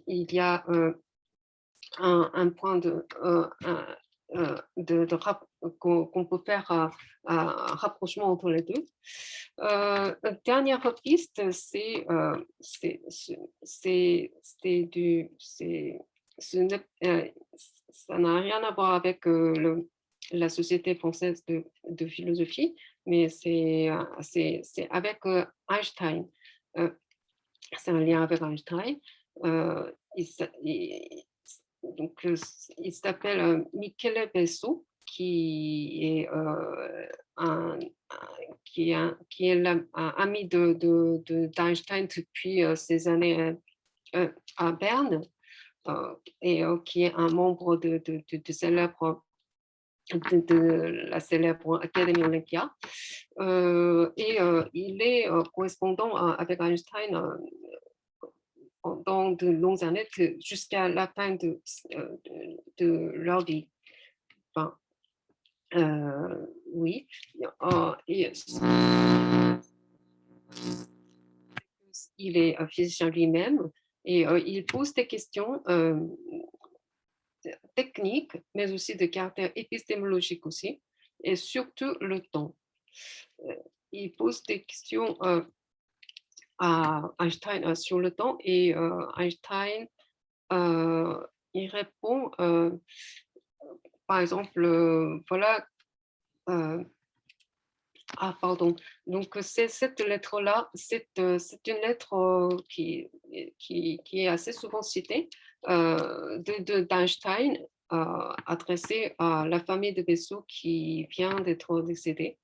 Il y a un point qu'on peut faire un rapprochement entre les deux. Dernière piste, ça n'a rien à voir avec la Société française de philosophie, mais c'est avec Einstein. C'est un lien avec Einstein. Il s'appelle Michele Besso, qui est un ami d'Einstein depuis ses années à Berne, et qui est un membre de la célèbre Académie Olympia. Et il est correspondant avec Einstein pendant de longues années, jusqu'à la fin de leur vie. Enfin, oui. Il est physicien lui-même et il pose des questions techniques, mais aussi de caractère épistémologique aussi, et surtout le temps. Il pose des questions à Einstein sur le temps et Einstein il répond par exemple voilà pardon, donc c'est cette lettre-là, c'est une lettre qui est assez souvent citée d'Einstein adressée à la famille de Besso qui vient d'être décédée.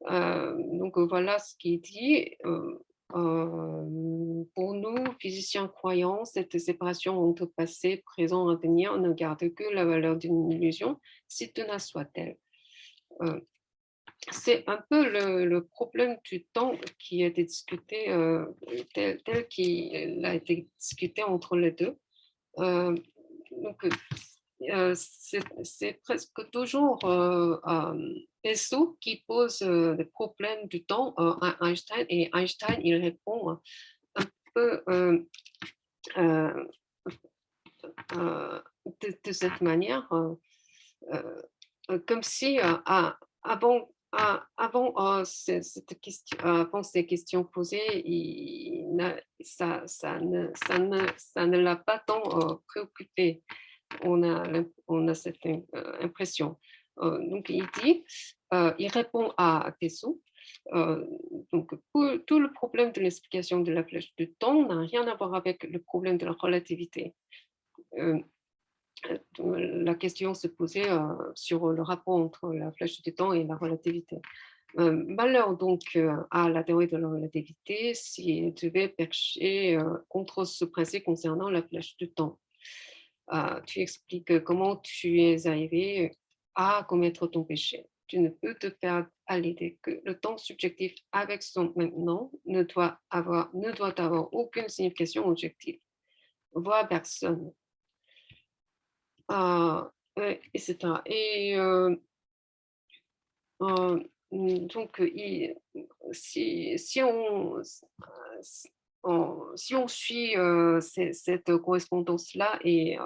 Donc voilà ce qu'il dit. Pour nous, physiciens croyants, cette séparation entre passé, présent et avenir ne garde que la valeur d'une illusion, si tenace soit-elle. C'est un peu le problème du temps qui a été discuté, tel qu'il a été discuté entre les deux. Donc, c'est presque toujours Besso qui pose le problème du temps à Einstein, et Einstein, il répond un peu de cette manière, comme si avant avant avant ces questions posées, ça ne l'a pas tant préoccupé. On a cette impression. Donc, il dit, il répond à Tessou. Donc, tout le problème de l'explication de la flèche du temps n'a rien à voir avec le problème de la relativité. La question se posait sur le rapport entre la flèche du temps et la relativité. Malheur donc à la théorie de la relativité s'il devait percher contre ce principe concernant la flèche du temps. Tu expliques comment tu es arrivé à commettre ton péché. Tu ne peux te faire à l'idée que le temps subjectif avec son maintenant ne doit avoir aucune signification objective. Voire personne. Etc. Et donc, si on suit cette correspondance-là et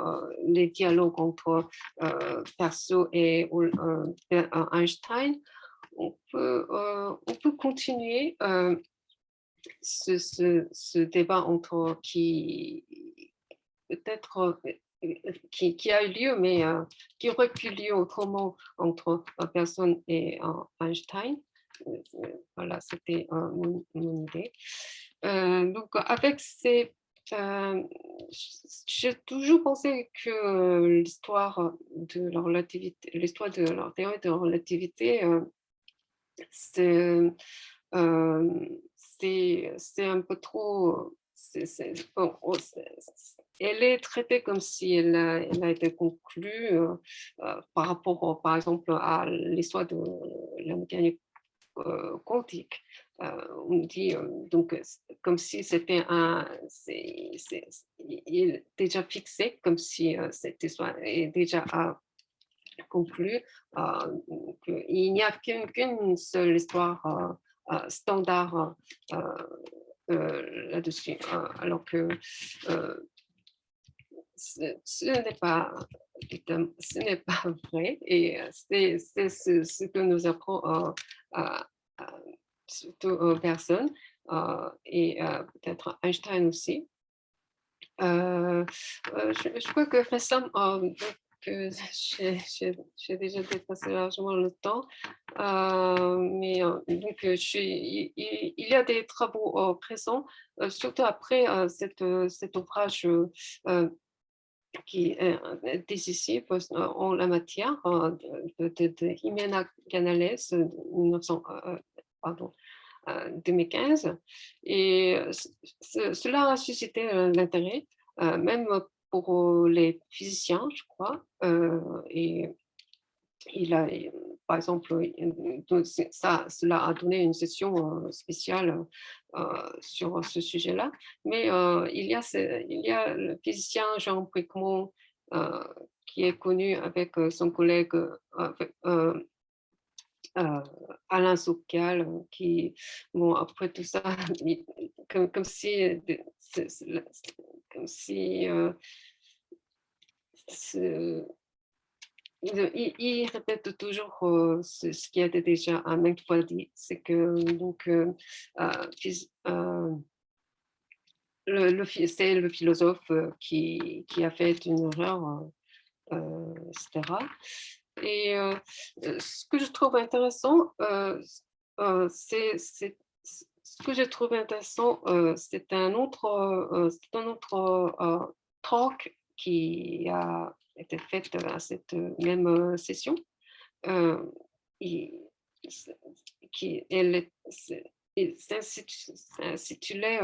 les dialogues entre Perso et Einstein, on peut continuer ce débat entre qui peut-être qui a eu lieu, mais qui aurait pu lieu autrement entre Personne et Einstein. Voilà, c'était mon idée. Donc, avec ces... j'ai toujours pensé que l'histoire de la relativité, l'histoire de la théorie de la relativité, c'est un peu trop... elle est traitée comme si elle a été conclue par rapport, par exemple, à l'histoire de la mécanique quantique. On dit donc comme si c'était déjà fixé, comme si cette histoire est déjà conclue. Il n'y a qu'une seule histoire standard là-dessus, alors que ce n'est pas vrai, et c'est ce que nous apprend surtout Personne et peut-être Einstein aussi. Je crois que récemment, que j'ai déjà dépassé largement le temps, mais donc il y a des travaux présents, surtout après cet ouvrage qui est décisif en la matière de Jimena Canales, 2015, et cela a suscité l'intérêt, même pour les physiciens, je crois, et il a, par exemple, cela a donné une session spéciale sur ce sujet-là, mais il y a le physicien Jean Bricmont qui est connu avec son collègue Alain Socal, qui, bon, après tout ça, comme si il répète toujours ce qui a été déjà maintes fois dit, c'est que donc c'est le philosophe qui a fait une erreur, etc. Et ce que je trouve intéressant, c'est un autre talk qui a été fait à cette même session. Il s'intitulait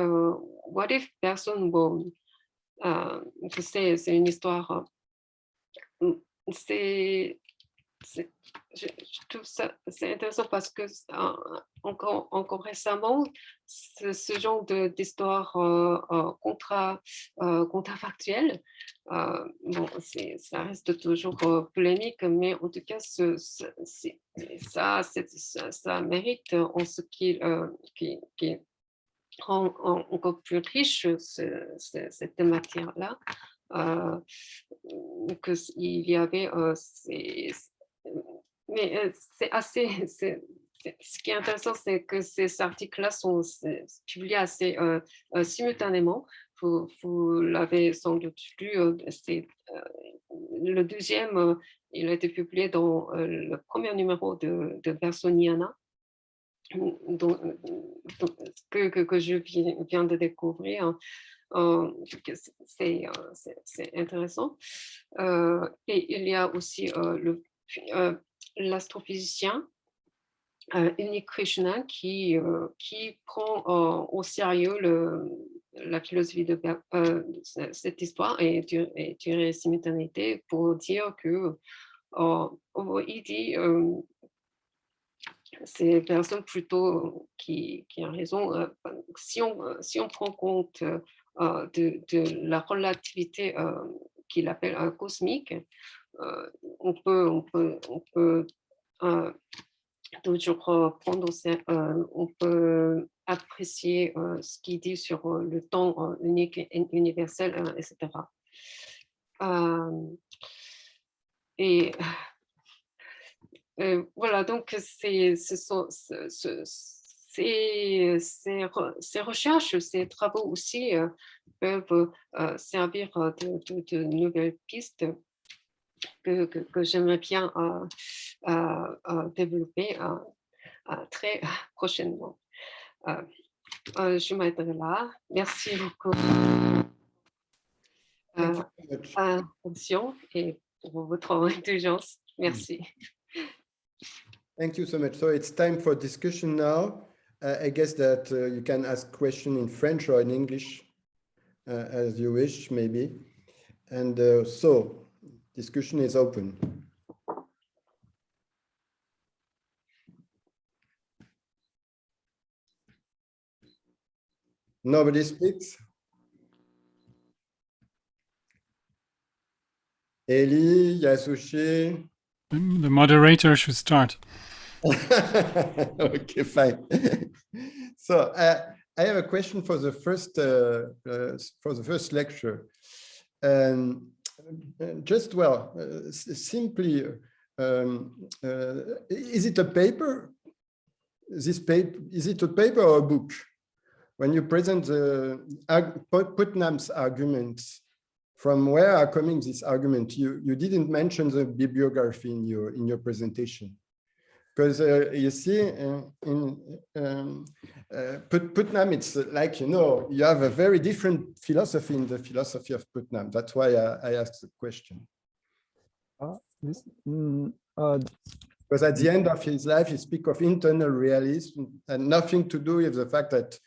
What if Person Won? C'est une histoire. Je trouve ça c'est intéressant parce que encore récemment, ce genre d'histoire contrefactuelle, bon, ça reste toujours polémique, mais en tout cas, ça mérite en ce qui rend encore plus riche cette matière-là. Il y avait mais c'est assez ce qui est intéressant, c'est que ces articles-là sont publiés assez simultanément. Vous l'avez sans doute lu, le deuxième, il a été publié dans le premier numéro de Bersoniana, que je viens de découvrir. C'est intéressant. Et il y a aussi l'astrophysicien Unik Krishnan qui prend au sérieux la philosophie de cette histoire et d'une simultanéité pour dire que il dit c'est personne plutôt qui a raison. Si on prend compte de la relativité qu'il appelle cosmique, on peut toujours on peut apprécier ce qu'il dit sur le temps unique et universel, etc. Voilà, donc ces recherches, ces travaux aussi peuvent servir de nouvelles pistes que j'aimerais bien développer très prochainement. Je m'arrêterai là. Merci beaucoup attention et pour votre indulgence. Merci. Thank you so much. So it's time for discussion now. I guess that you can ask questions in French or in English, as you wish, maybe. And so discussion is open. Nobody speaks? Eli, Yasushi? The moderator should start. Okay, fine. So I have a question for the first lecture. Just simply, is it a paper? This paper, is it a paper or a book? When you present Putnam's arguments, from where are coming this argument? You didn't mention the bibliography in your presentation, because you see Putnam, it's like, you have a very different philosophy in the philosophy of Putnam. That's why I asked the question. Because at the end of his life, he speaks of internal realism and nothing to do with the fact that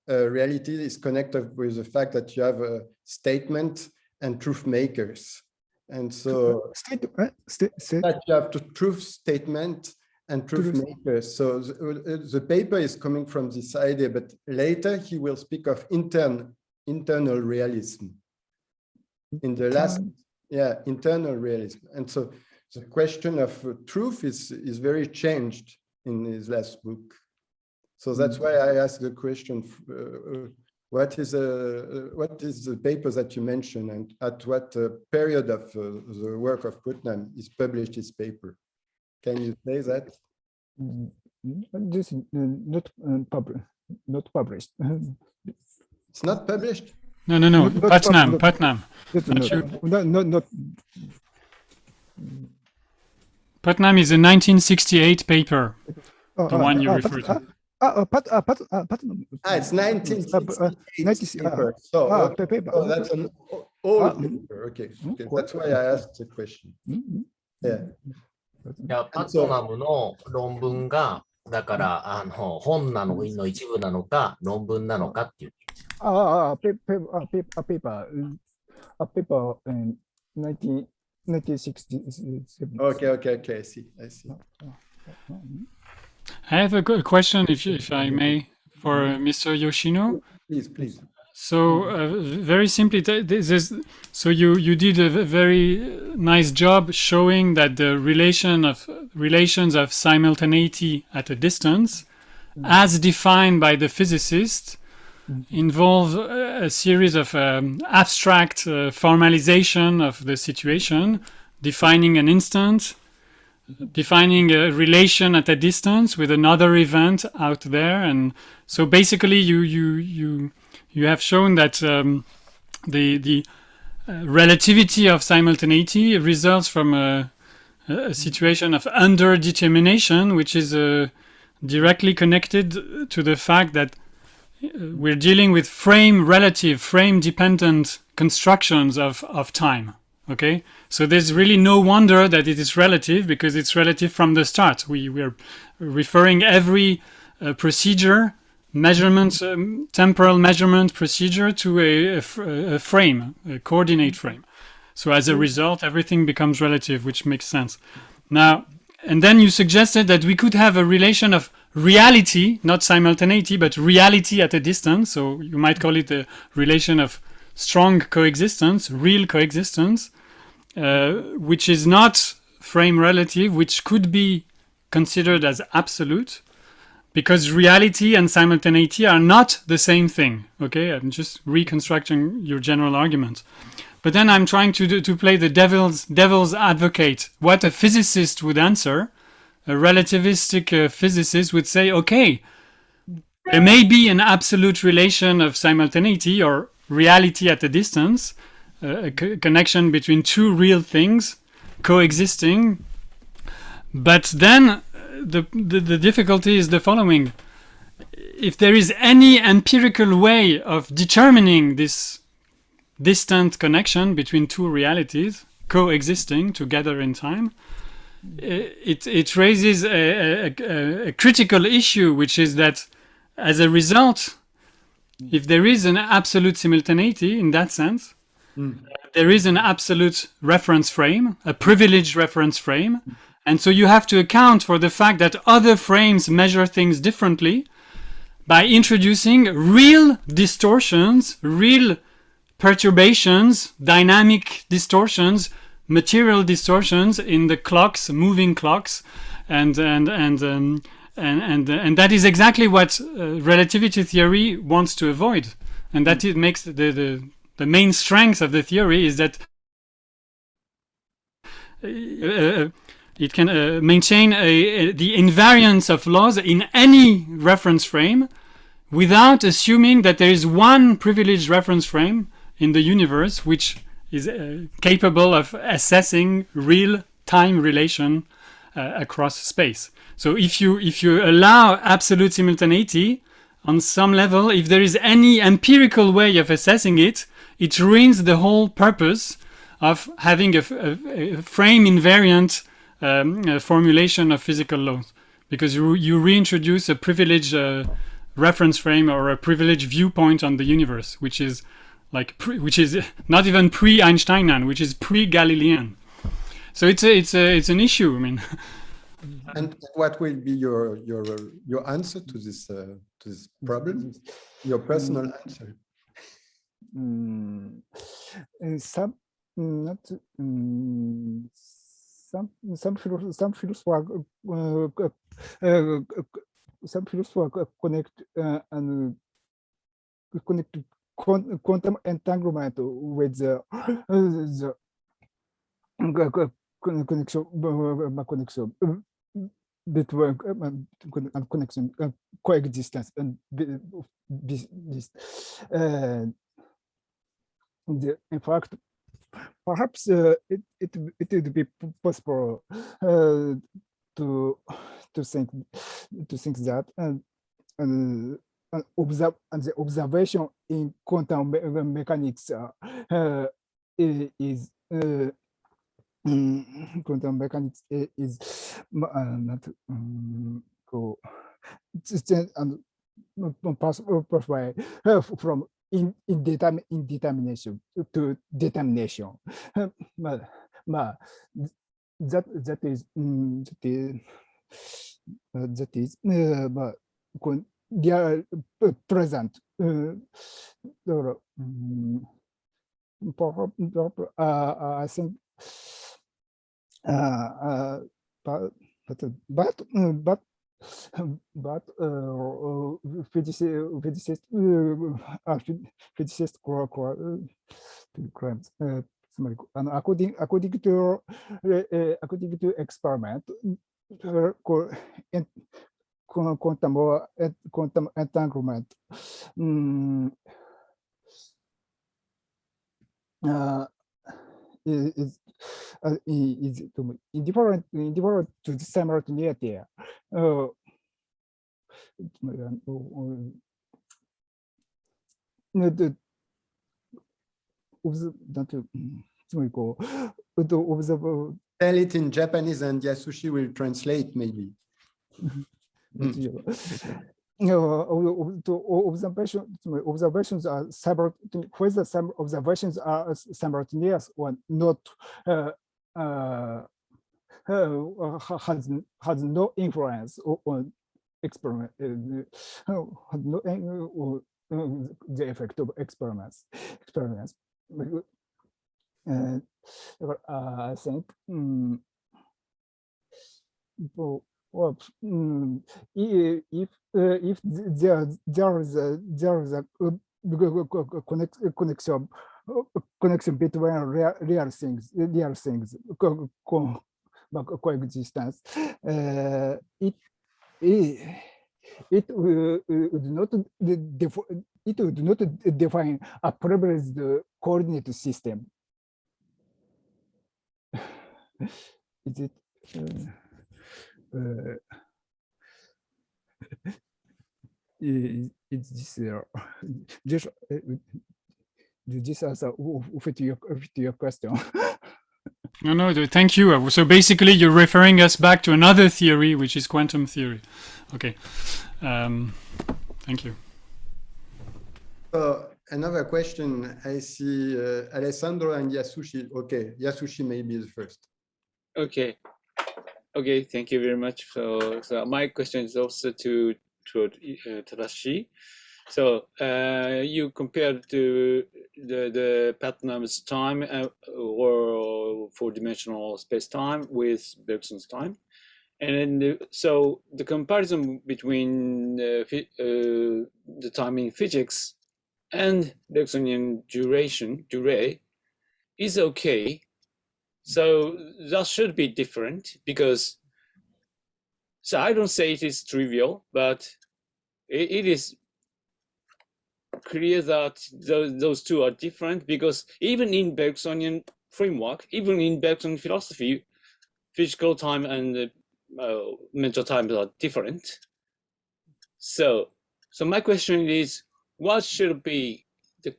reality is connected with the fact that you have a statement and truth makers. And so that you have to truth statement and truth makers. So the paper is coming from this idea, but later he will speak of internal realism. In the last, internal realism. And so the question of truth is very changed in his last book. So that's why I asked the question, what is the paper that you mentioned, and at what period of the work of Putnam is published this paper? Can you say that? This is not published. It's not published? No. Putnam. Putnam is a 1968 paper, the one you refer to. It's 1968 paper. So that's an old paper. Okay. That's why I asked the question. Yeah. いや、パトナムの論文が、だから本なのの一部なのか、論文なのかっていう。paper in 1967. Okay. I see. I have a question, if I may, for Mr. Yoshino. Please. So very simply, so you did a very nice job showing that the relations of simultaneity at a distance, as defined by the physicist, involve a series of abstract formalization of the situation, defining an instant, defining a relation at a distance with another event out there. And so basically you have shown that the relativity of simultaneity results from a situation of underdetermination, which is directly connected to the fact that we're dealing with frame-dependent constructions of time. Okay, so there's really no wonder that it is relative, because it's relative from the start. We're referring every procedure, measurement, temporal measurement procedure to a frame, a coordinate frame. So as a result, everything becomes relative, which makes sense. Now, and then you suggested that we could have a relation of reality, not simultaneity, but reality at a distance. So you might call it a relation of strong coexistence, real coexistence, which is not frame relative, which could be considered as absolute, because reality and simultaneity are not the same thing. Okay, I'm just reconstructing your general argument. But then I'm trying to play the devil's advocate. What a physicist would answer, a relativistic physicist would say, okay, there may be an absolute relation of simultaneity or reality at a distance, a connection between two real things coexisting. But then the difficulty is the following. If there is any empirical way of determining this distant connection between two realities coexisting together in time, it raises a critical issue, which is that as a result, if there is an absolute simultaneity in that sense, there is an absolute reference frame, a privileged reference frame, and so you have to account for the fact that other frames measure things differently by introducing real distortions, real perturbations, dynamic distortions, material distortions in the clocks, moving clocks, and that is exactly what relativity theory wants to avoid, and that it makes the main strength of the theory is that it can maintain the invariance of laws in any reference frame without assuming that there is one privileged reference frame in the universe which is capable of assessing real time relation across space. So if you allow absolute simultaneity on some level, if there is any empirical way of assessing it, it ruins the whole purpose of having a frame invariant formulation of physical laws, because you reintroduce a privileged reference frame or a privileged viewpoint on the universe, which is which is not even pre-Einsteinian, which is pre-Galilean. So it's an issue. I mean, and what will be your answer to this problem? Your personal answer? Some philosophers connect quantum entanglement with the connection between connection coexistence and this in fact, perhaps it would be possible to think that the observation in quantum mechanics is quantum mechanics is not possible from indetermination to determination. That is they are present. I think, but physicists claims つまりaccording to experiment このquantum entanglement is indifferent to the simultaneity. つまりなんていうつまりこうobserve Tell it in Japanese and Yasushi will translate maybe. Observations are whether some observations are simultaneous or not has no influence on experiment, has no the effect of experiments. I think if there is a connection between real things coexistence, it would not define a privileged coordinate system. Is it? Is this this answer fit your question? No, thank you. So basically, you're referring us back to another theory, which is quantum theory. Okay, thank you. Another question. I see Alessandro and Yasushi. Okay, Yasushi maybe the first. Okay. Okay, thank you very much. So my question is also to Tadashi. So you compared to the Putnam's time or four-dimensional space-time with Bergson's time, and then so the comparison between the time in physics and Bergsonian durée is okay. So that should be different because, so I don't say it is trivial, but it is clear that those two are different because even in Bergsonian framework, even in Bergson philosophy, physical time and mental time are different. So my question is, what should be the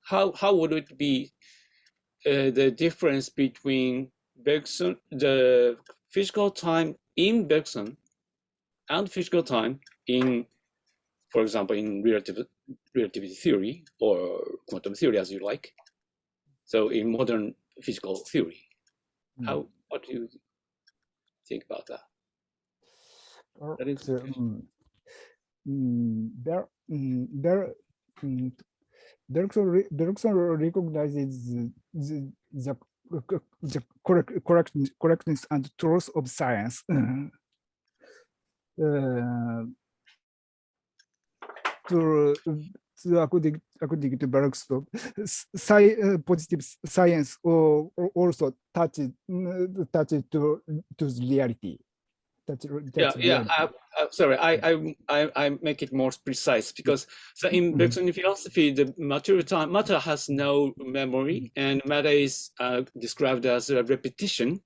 how would it be the difference between Bergson, the physical time in Bergson and physical time in, for example, in relativity theory or quantum theory, as you like. So in modern physical theory, what do you think about that? That is Bergson recognizes the correctness and truth of science. According to Bergson, positive science also touches to reality. Sorry, I make it more precise because so in Bergsonian philosophy, the matter has no memory, and matter is described as a repetition.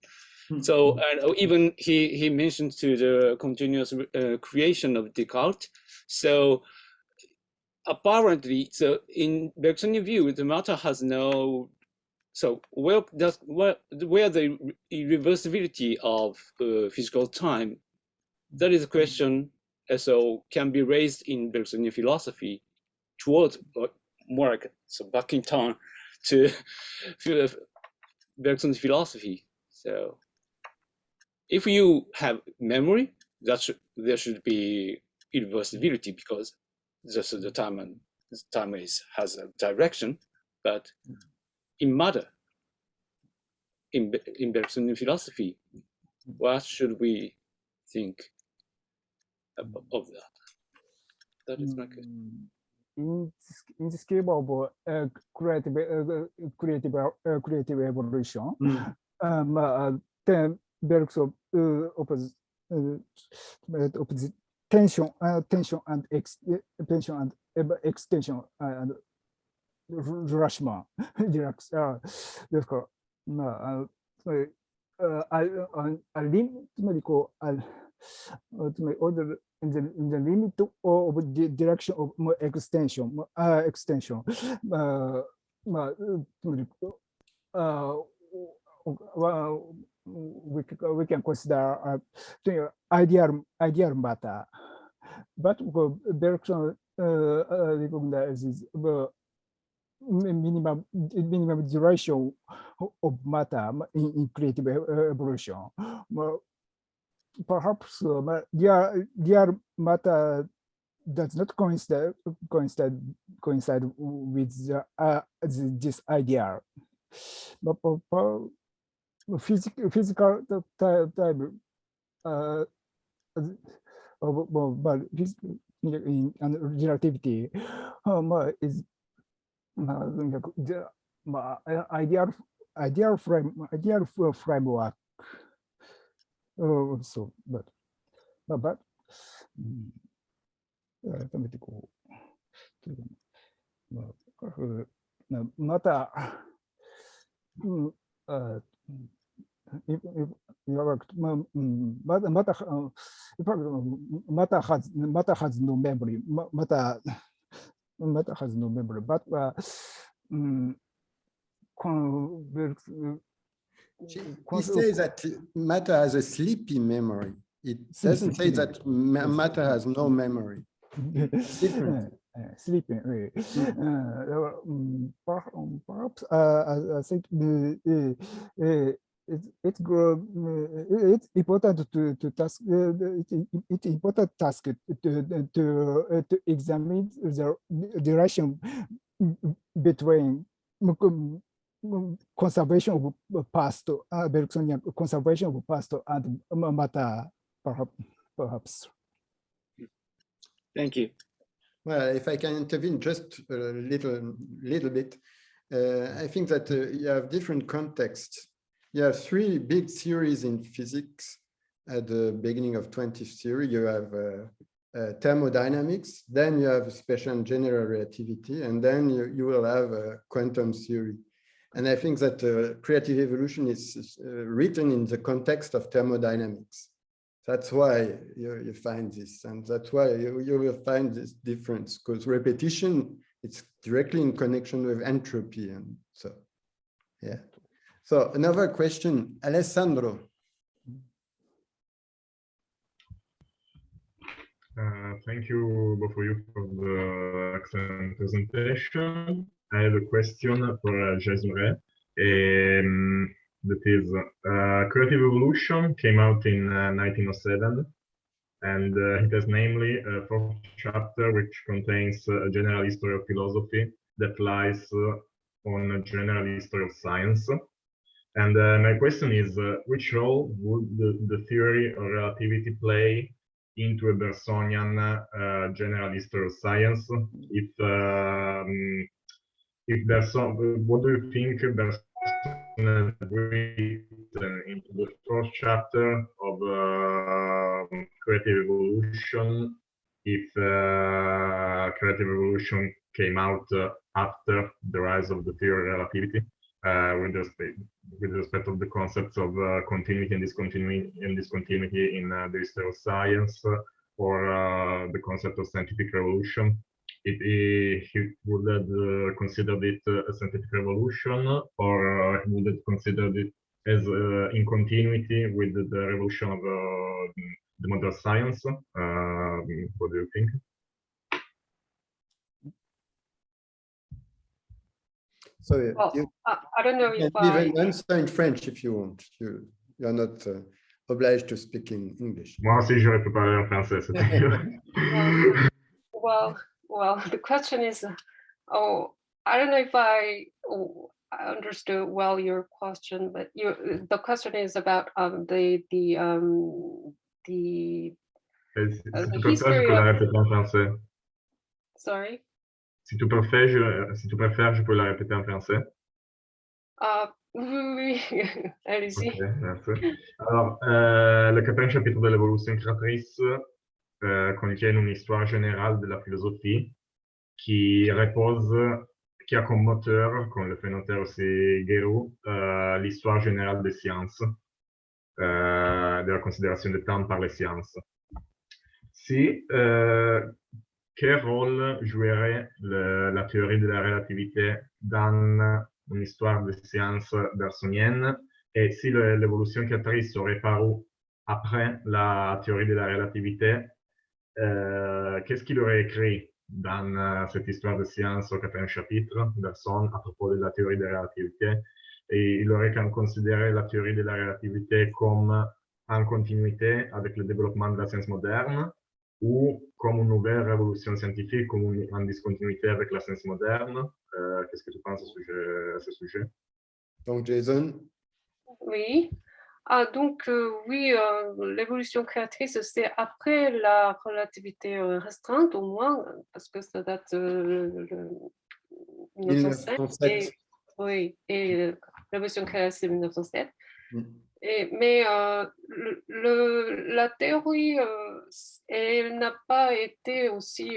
So even he mentioned to the continuous creation of Descartes. So apparently, so in Bergsonian view, the matter has no. So where the irreversibility of physical time, that is a question so can be raised in Bergsonian philosophy towards more like, so back in time to Bergson's philosophy. So if you have memory, there should be irreversibility because the time has a direction, but in matter, in Bergsonian philosophy, what should we think of that? That is my question. in the scheme of creative evolution, then Berg's opposite tension and extension and Rashman, Dirac, ですから、まあ、つまり、つまりこう、つまり、in the limit of the direction of extension, まあ、つまり、we can consider ideal matter, but Bergson recognizes minimum duration of matter in creative evolution. Perhaps real matter does not coincide with this ideal. But physical time in relativity is ideal framework. So, but 改めてこう、また、Matter has no memory. Matter has no memory. But he says that matter has a sleepy memory. It doesn't say that matter has no memory. It's different. Sleeping. Perhaps I think it's important to task. It's important task to examine the relation between conservation of past, Bergsonian conservation of past and matter, perhaps. Thank you. Well, if I can intervene just a little bit, I think that you have different contexts. You have three big theories in physics at the beginning of 20th century. You have thermodynamics, then you have special and general relativity, and then you will have quantum theory. And I think that creative evolution is written in the context of thermodynamics. That's why you find this, and that's why you will find this difference, because repetition, it's directly in connection with entropy. And so, yeah. So another question, Alessandro. Thank you both of you for the excellent presentation. I have a question for Jesure. That is, Creative Evolution came out in 1907, and it has namely a fourth chapter which contains a general history of philosophy that lies on a general history of science. And my question is, which role would the theory of relativity play into a Bergsonian general history of science? If there's some, what do you think Bergson into the first chapter of Creative Evolution, if Creative Evolution came out after the rise of the theory of relativity, with respect of the concepts of continuity and discontinuity in the history of science, or the concept of scientific revolution? If he would have considered it a scientific revolution, or he would have considered it as in continuity with the revolution of the modern science? What do you think? So well, I don't know if I even answer in French if you want. You're not obliged to speak in English. Moi aussi, j'aurais pu parler en français. Well, the question is, I don't know if I understood well your question, but the question is about the history of... Sorry? Si tu préfères, je peux la répéter en français. Oui, allez-y. Ok, merci. Alors, le quatrième chapitre de l'évolution créatrice contient une histoire générale de la philosophie qui a comme moteur, comme le fait noter aussi Guérou, l'histoire générale des sciences, de la considération du temps par les sciences. Quel rôle jouerait la théorie de la relativité dans une histoire de sciences bergsonienne et si l'évolution créatrice aurait paru après la théorie de la relativité, qu'est-ce qu'il aurait écrit dans cette histoire de sciences au quatrième chapitre, Bergson, à propos de la théorie de la relativité? Et il aurait considéré la théorie de la relativité comme en continuité avec le développement de la science moderne ou comme une nouvelle révolution scientifique, comme en discontinuité avec la science moderne. Qu'est-ce que tu penses à ce sujet? Donc, Jason. Oui. Donc, oui, l'évolution créatrice, c'est après la relativité restreinte, au moins, parce que ça date de 1907. 1907. Oui, et l'évolution créatrice, c'est 1907. Mm. Mais la théorie, elle n'a pas été aussi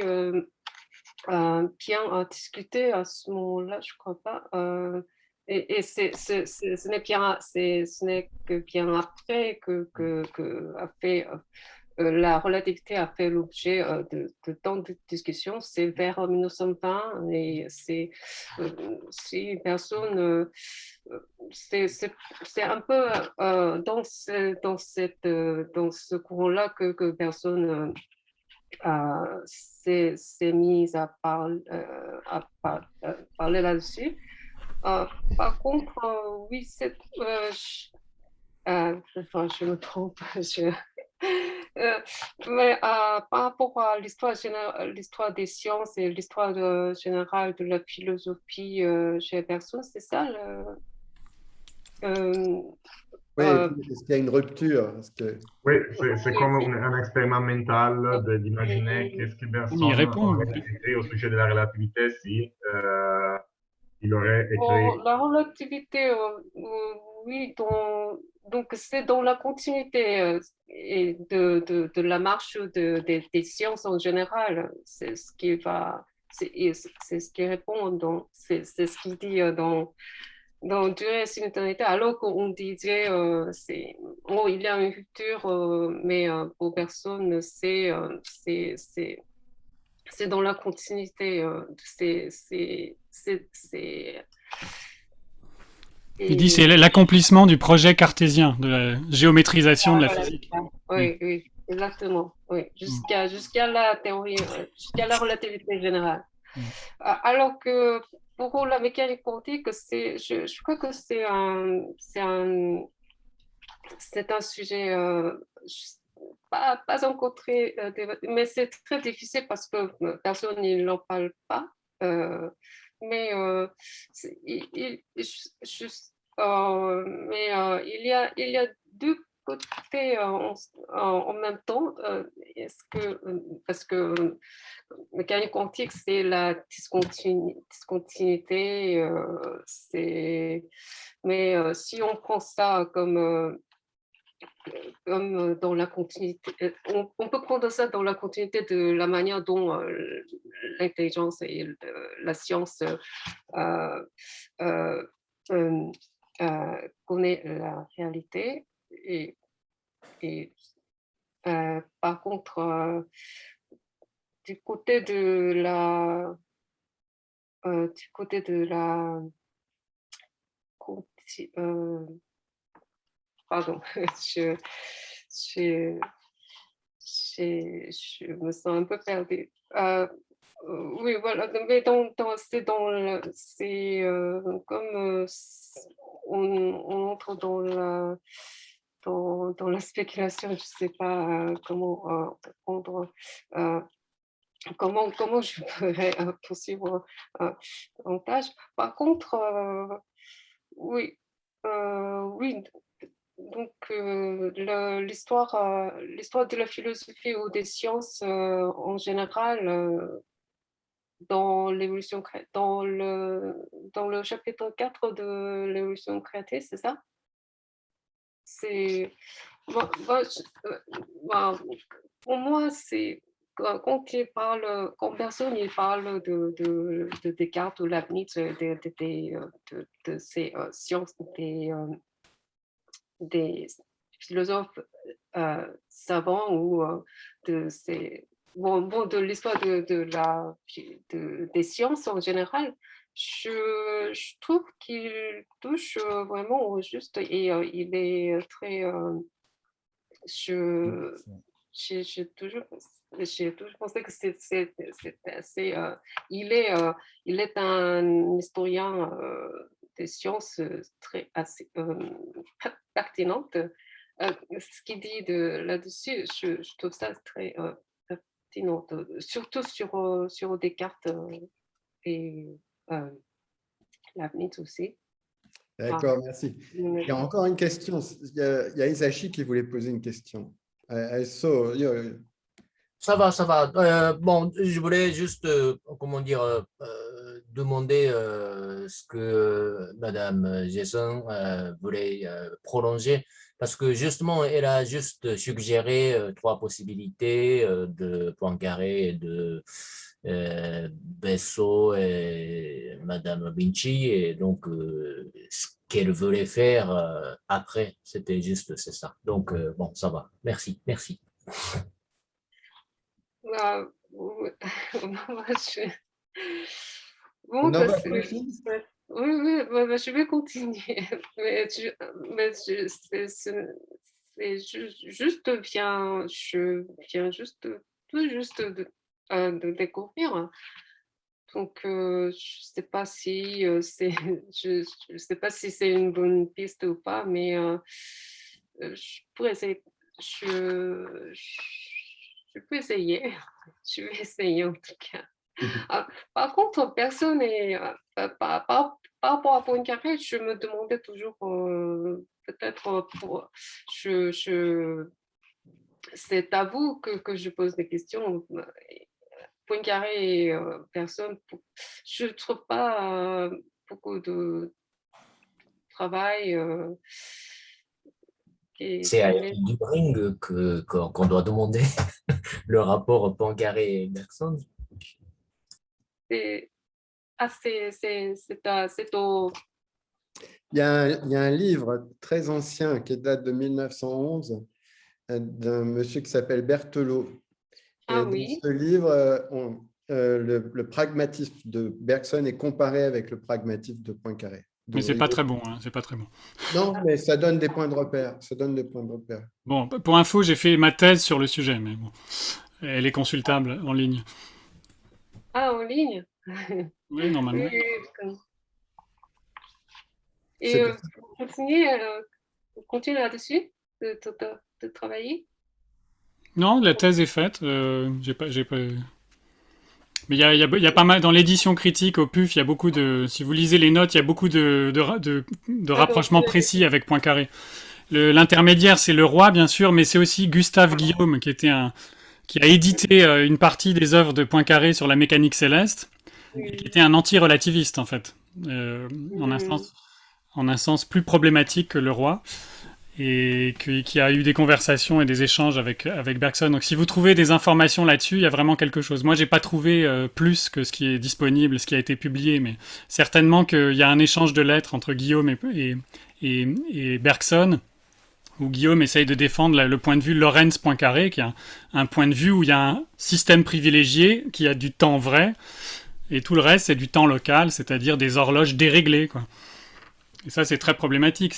bien discutée à ce moment-là, je crois pas. Et ce n'est que bien après que a fait la relativité a fait l'objet de tant de discussions. C'est vers 1920 et si personne, c'est un peu dans ce courant-là que personne s'est mise à parler là-dessus. Par contre, oui, je me trompe. Mais par rapport à l'histoire des sciences et l'histoire générale de la philosophie chez Bergson, c'est ça Oui, est-ce qu'il y a une rupture? Oui, c'est comme un expériment mental d'imaginer qu'est-ce que Bergson Il répond. aurait écrit au sujet de la relativité si il aurait écrit. La relativité, oui, donc c'est dans la continuité et de la marche des sciences en général. C'est ce qui va, c'est ce qui répond, c'est ce qu'il dit dans durée et simultanéité, alors qu'on disait il y a une rupture, mais pour personne, c'est dans la continuité. Il dit c'est l'accomplissement du projet cartésien, de la géométrisation de la physique. Oui, oui, exactement. Oui, jusqu'à la théorie, jusqu'à la relativité générale. Alors que pour la mécanique quantique, je crois que c'est un sujet pas encore très débattu, mais c'est très difficile parce que personne n'en parle pas. Mais il y a deux côtés en même temps. Parce que mécanique quantique, c'est la discontinuité. Mais si on prend ça comme dans la continuité, on peut prendre ça dans la continuité de la manière dont l'intelligence et la science connaît la réalité. Et par contre, du côté de la pardon, je me sens un peu perdue. Oui, voilà, mais c'est comme on entre dans la spéculation, je ne sais pas comment répondre. Comment je pourrais poursuivre davantage. Par contre, oui, oui. Donc, l'histoire de la philosophie ou des sciences en général dans l'évolution dans le chapitre 4 de l'évolution créative, c'est ça? C'est pour moi, c'est quand personne il parle de Descartes ou Leibniz, de ces sciences, des philosophes savants ou de l'histoire des sciences en général, je trouve qu'il touche vraiment au juste et il est très. J'ai toujours pensé que c'est assez. Il est un historien des sciences assez pertinente. Ce qu'il dit là-dessus, je trouve ça très pertinent, surtout sur Descartes et Leibniz aussi. D'accord, merci. Il y a encore une question. Il y a Isashi qui voulait poser une question. Ça va. Bon, je voulais juste, comment dire, demander ce que Madame Jason voulait prolonger, parce que justement, elle a juste suggéré 3 possibilités de Poincaré, de Bessot et Madame Vinci, et donc ce qu'elle voulait faire après, c'est ça. Donc, bon, ça va. Merci. Oui, je vais continuer. Je viens tout juste de découvrir. Donc, je sais pas si je sais pas si c'est une bonne piste ou pas, mais je pourrais essayer. Je peux essayer. Je vais essayer en tout cas. Par contre, personne n'est par rapport à Poincaré, je me demandais toujours peut-être c'est à vous que je pose des questions. Poincaré et personne, je ne trouve pas beaucoup de travail. C'est à Dubring qu'on doit demander le rapport Poincaré et Bergson. C'est au... Il y a un livre très ancien qui date de 1911 d'un monsieur qui s'appelle Berthelot. Et dans ce livre, le pragmatisme de Bergson est comparé avec le pragmatisme de Poincaré. Mais c'est pas très bon, hein, c'est pas très bon. Non, mais ça donne des points de repère. Bon, pour info, j'ai fait ma thèse sur le sujet, mais bon, elle est consultable en ligne. Ah, en ligne? Oui, normalement. Et vous continuez là-dessus de travailler? Non, la thèse est faite. J'ai pas... Mais il y a pas mal dans l'édition critique au PUF. Il y a beaucoup de. Si vous lisez les notes, il y a beaucoup de rapprochements précis avec Poincaré. L'intermédiaire, c'est Leroy, bien sûr, mais c'est aussi Gustave Guillaume qui a édité une partie des œuvres de Poincaré sur la mécanique céleste, et qui était un anti-relativiste en fait, en un sens plus problématique que Leroy, et qui a eu des conversations et des échanges avec Bergson. Donc si vous trouvez des informations là-dessus, il y a vraiment quelque chose. Moi, j'ai pas trouvé plus que ce qui est disponible, ce qui a été publié, mais certainement qu'il y a un échange de lettres entre Guillaume et Bergson, où Guillaume essaye de défendre le point de vue Lorentz-Poincaré, qui est un point de vue où il y a un système privilégié qui a du temps vrai, et tout le reste, c'est du temps local, c'est-à-dire des horloges déréglées, quoi. Et ça, c'est très problématique.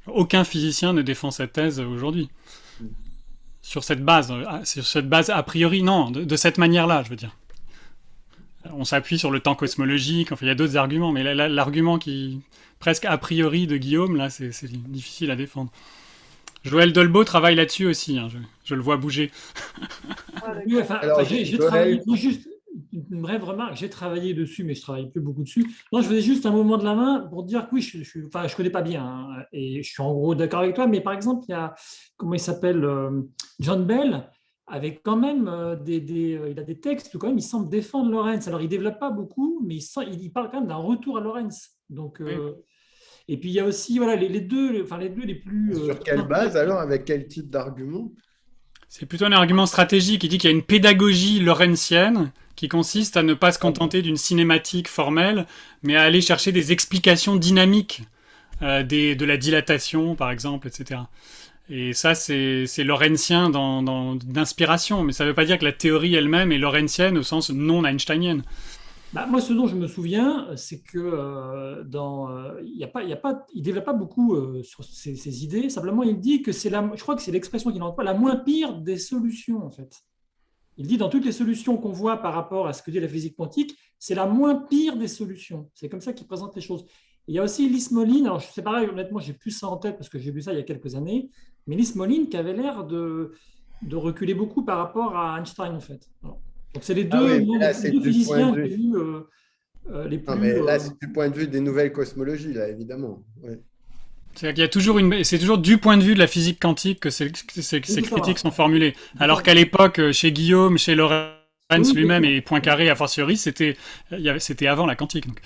Aucun physicien ne défend cette thèse aujourd'hui. Sur cette base a priori, non, de cette manière-là, je veux dire. On s'appuie sur le temps cosmologique, enfin, il y a d'autres arguments, mais l'argument qui, presque a priori de Guillaume, là, c'est difficile à défendre. Joël Dolbeau travaille là-dessus aussi, hein, je le vois bouger. Oui, j'ai travaillé, juste une brève remarque, j'ai travaillé dessus, mais je ne travaille plus beaucoup dessus. Non, je faisais juste un mouvement de la main pour dire que oui, je ne connais pas bien, hein, et je suis en gros d'accord avec toi, mais par exemple, il y a, comment il s'appelle, John Bell, avec quand même il a des textes où quand même il semble défendre Lorenz. Alors il ne développe pas beaucoup, mais il parle quand même d'un retour à Lorenz. Donc, et puis il y a aussi voilà, les deux les plus... Sur quelle base alors? Avec quel type d'argument? C'est plutôt un argument stratégique. Il dit qu'il y a une pédagogie lorentzienne qui consiste à ne pas se contenter d'une cinématique formelle, mais à aller chercher des explications dynamiques de la dilatation, par exemple, etc. Et ça, c'est lorentzien d'inspiration, mais ça ne veut pas dire que la théorie elle-même est lorentzienne au sens non einsteinienne. Bah, moi, ce dont je me souviens, c'est que il développe pas beaucoup sur ces idées. Simplement, il dit que je crois que c'est l'expression qu'il n'entend pas, la moins pire des solutions, en fait. Il dit dans toutes les solutions qu'on voit par rapport à ce que dit la physique quantique, c'est la moins pire des solutions. C'est comme ça qu'il présente les choses. Et il y a aussi Lise Moline. Alors, c'est pareil, honnêtement, j'ai plus ça en tête parce que j'ai vu ça il y a quelques années. Mais Lise Moline qui avait l'air de reculer beaucoup par rapport à Einstein, en fait. Alors, donc, c'est les deux, les deux physiciens que j'ai vus les plus... Non, mais là, c'est du point de vue des nouvelles cosmologies, là, évidemment. Ouais. C'est-à-dire qu'il y a toujours c'est toujours du point de vue de la physique quantique que ces critiques sont formulées. Alors qu'à l'époque, chez Guillaume, chez Lorenz lui-même et Poincaré a fortiori, c'était avant la quantique. Donc.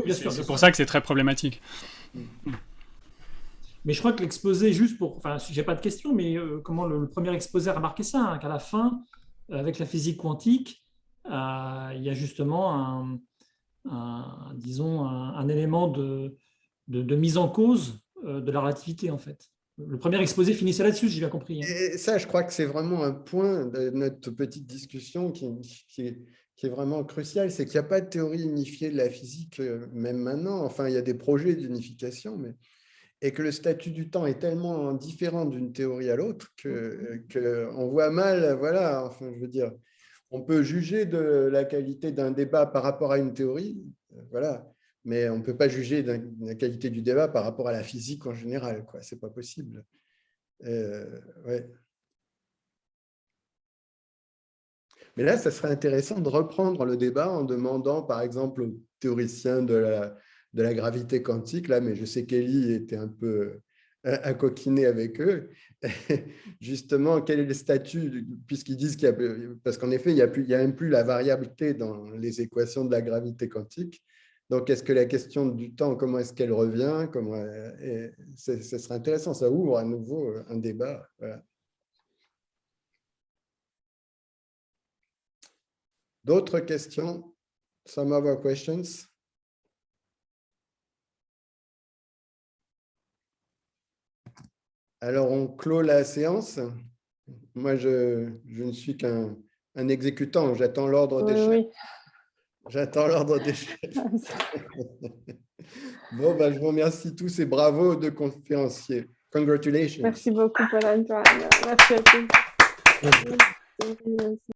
C'est pour ça que c'est très problématique. Mais je crois que l'exposé, juste pour... Enfin, j'ai pas de question, mais comment le premier exposé a remarqué ça, hein, qu'à la fin, avec la physique quantique, il y a justement un élément de mise en cause de la relativité, en fait. Le premier exposé finissait là-dessus, j'ai bien compris. Hein. Et ça, je crois que c'est vraiment un point de notre petite discussion qui est vraiment crucial, c'est qu'il n'y a pas de théorie unifiée de la physique, même maintenant. Enfin, il y a des projets d'unification, et que le statut du temps est tellement différent d'une théorie à l'autre qu'on voit mal, voilà, enfin, je veux dire, on peut juger de la qualité d'un débat par rapport à une théorie, voilà, mais on ne peut pas juger de la qualité du débat par rapport à la physique en général, quoi. C'est pas possible. Ouais. Mais là, ça serait intéressant de reprendre le débat en demandant, par exemple, aux théoriciens de la gravité quantique, là, mais je sais qu'Elie était un peu coquiner avec eux, justement, quel est le statut, puisqu'ils disent qu'il y a, parce qu'en effet, il n'y a même plus la variabilité dans les équations de la gravité quantique. Donc, est-ce que la question du temps, comment est-ce qu'elle revient, ce serait intéressant, ça ouvre à nouveau un débat. Voilà. D'autres questions? Some other questions? Alors, on clôt la séance. Moi, je ne suis qu'un exécutant. J'attends l'ordre des chefs. Oui. J'attends l'ordre des chefs. Bon, je vous remercie tous et bravo de conférenciers. Congratulations. Merci beaucoup, Paul-Antoine. Merci à tous.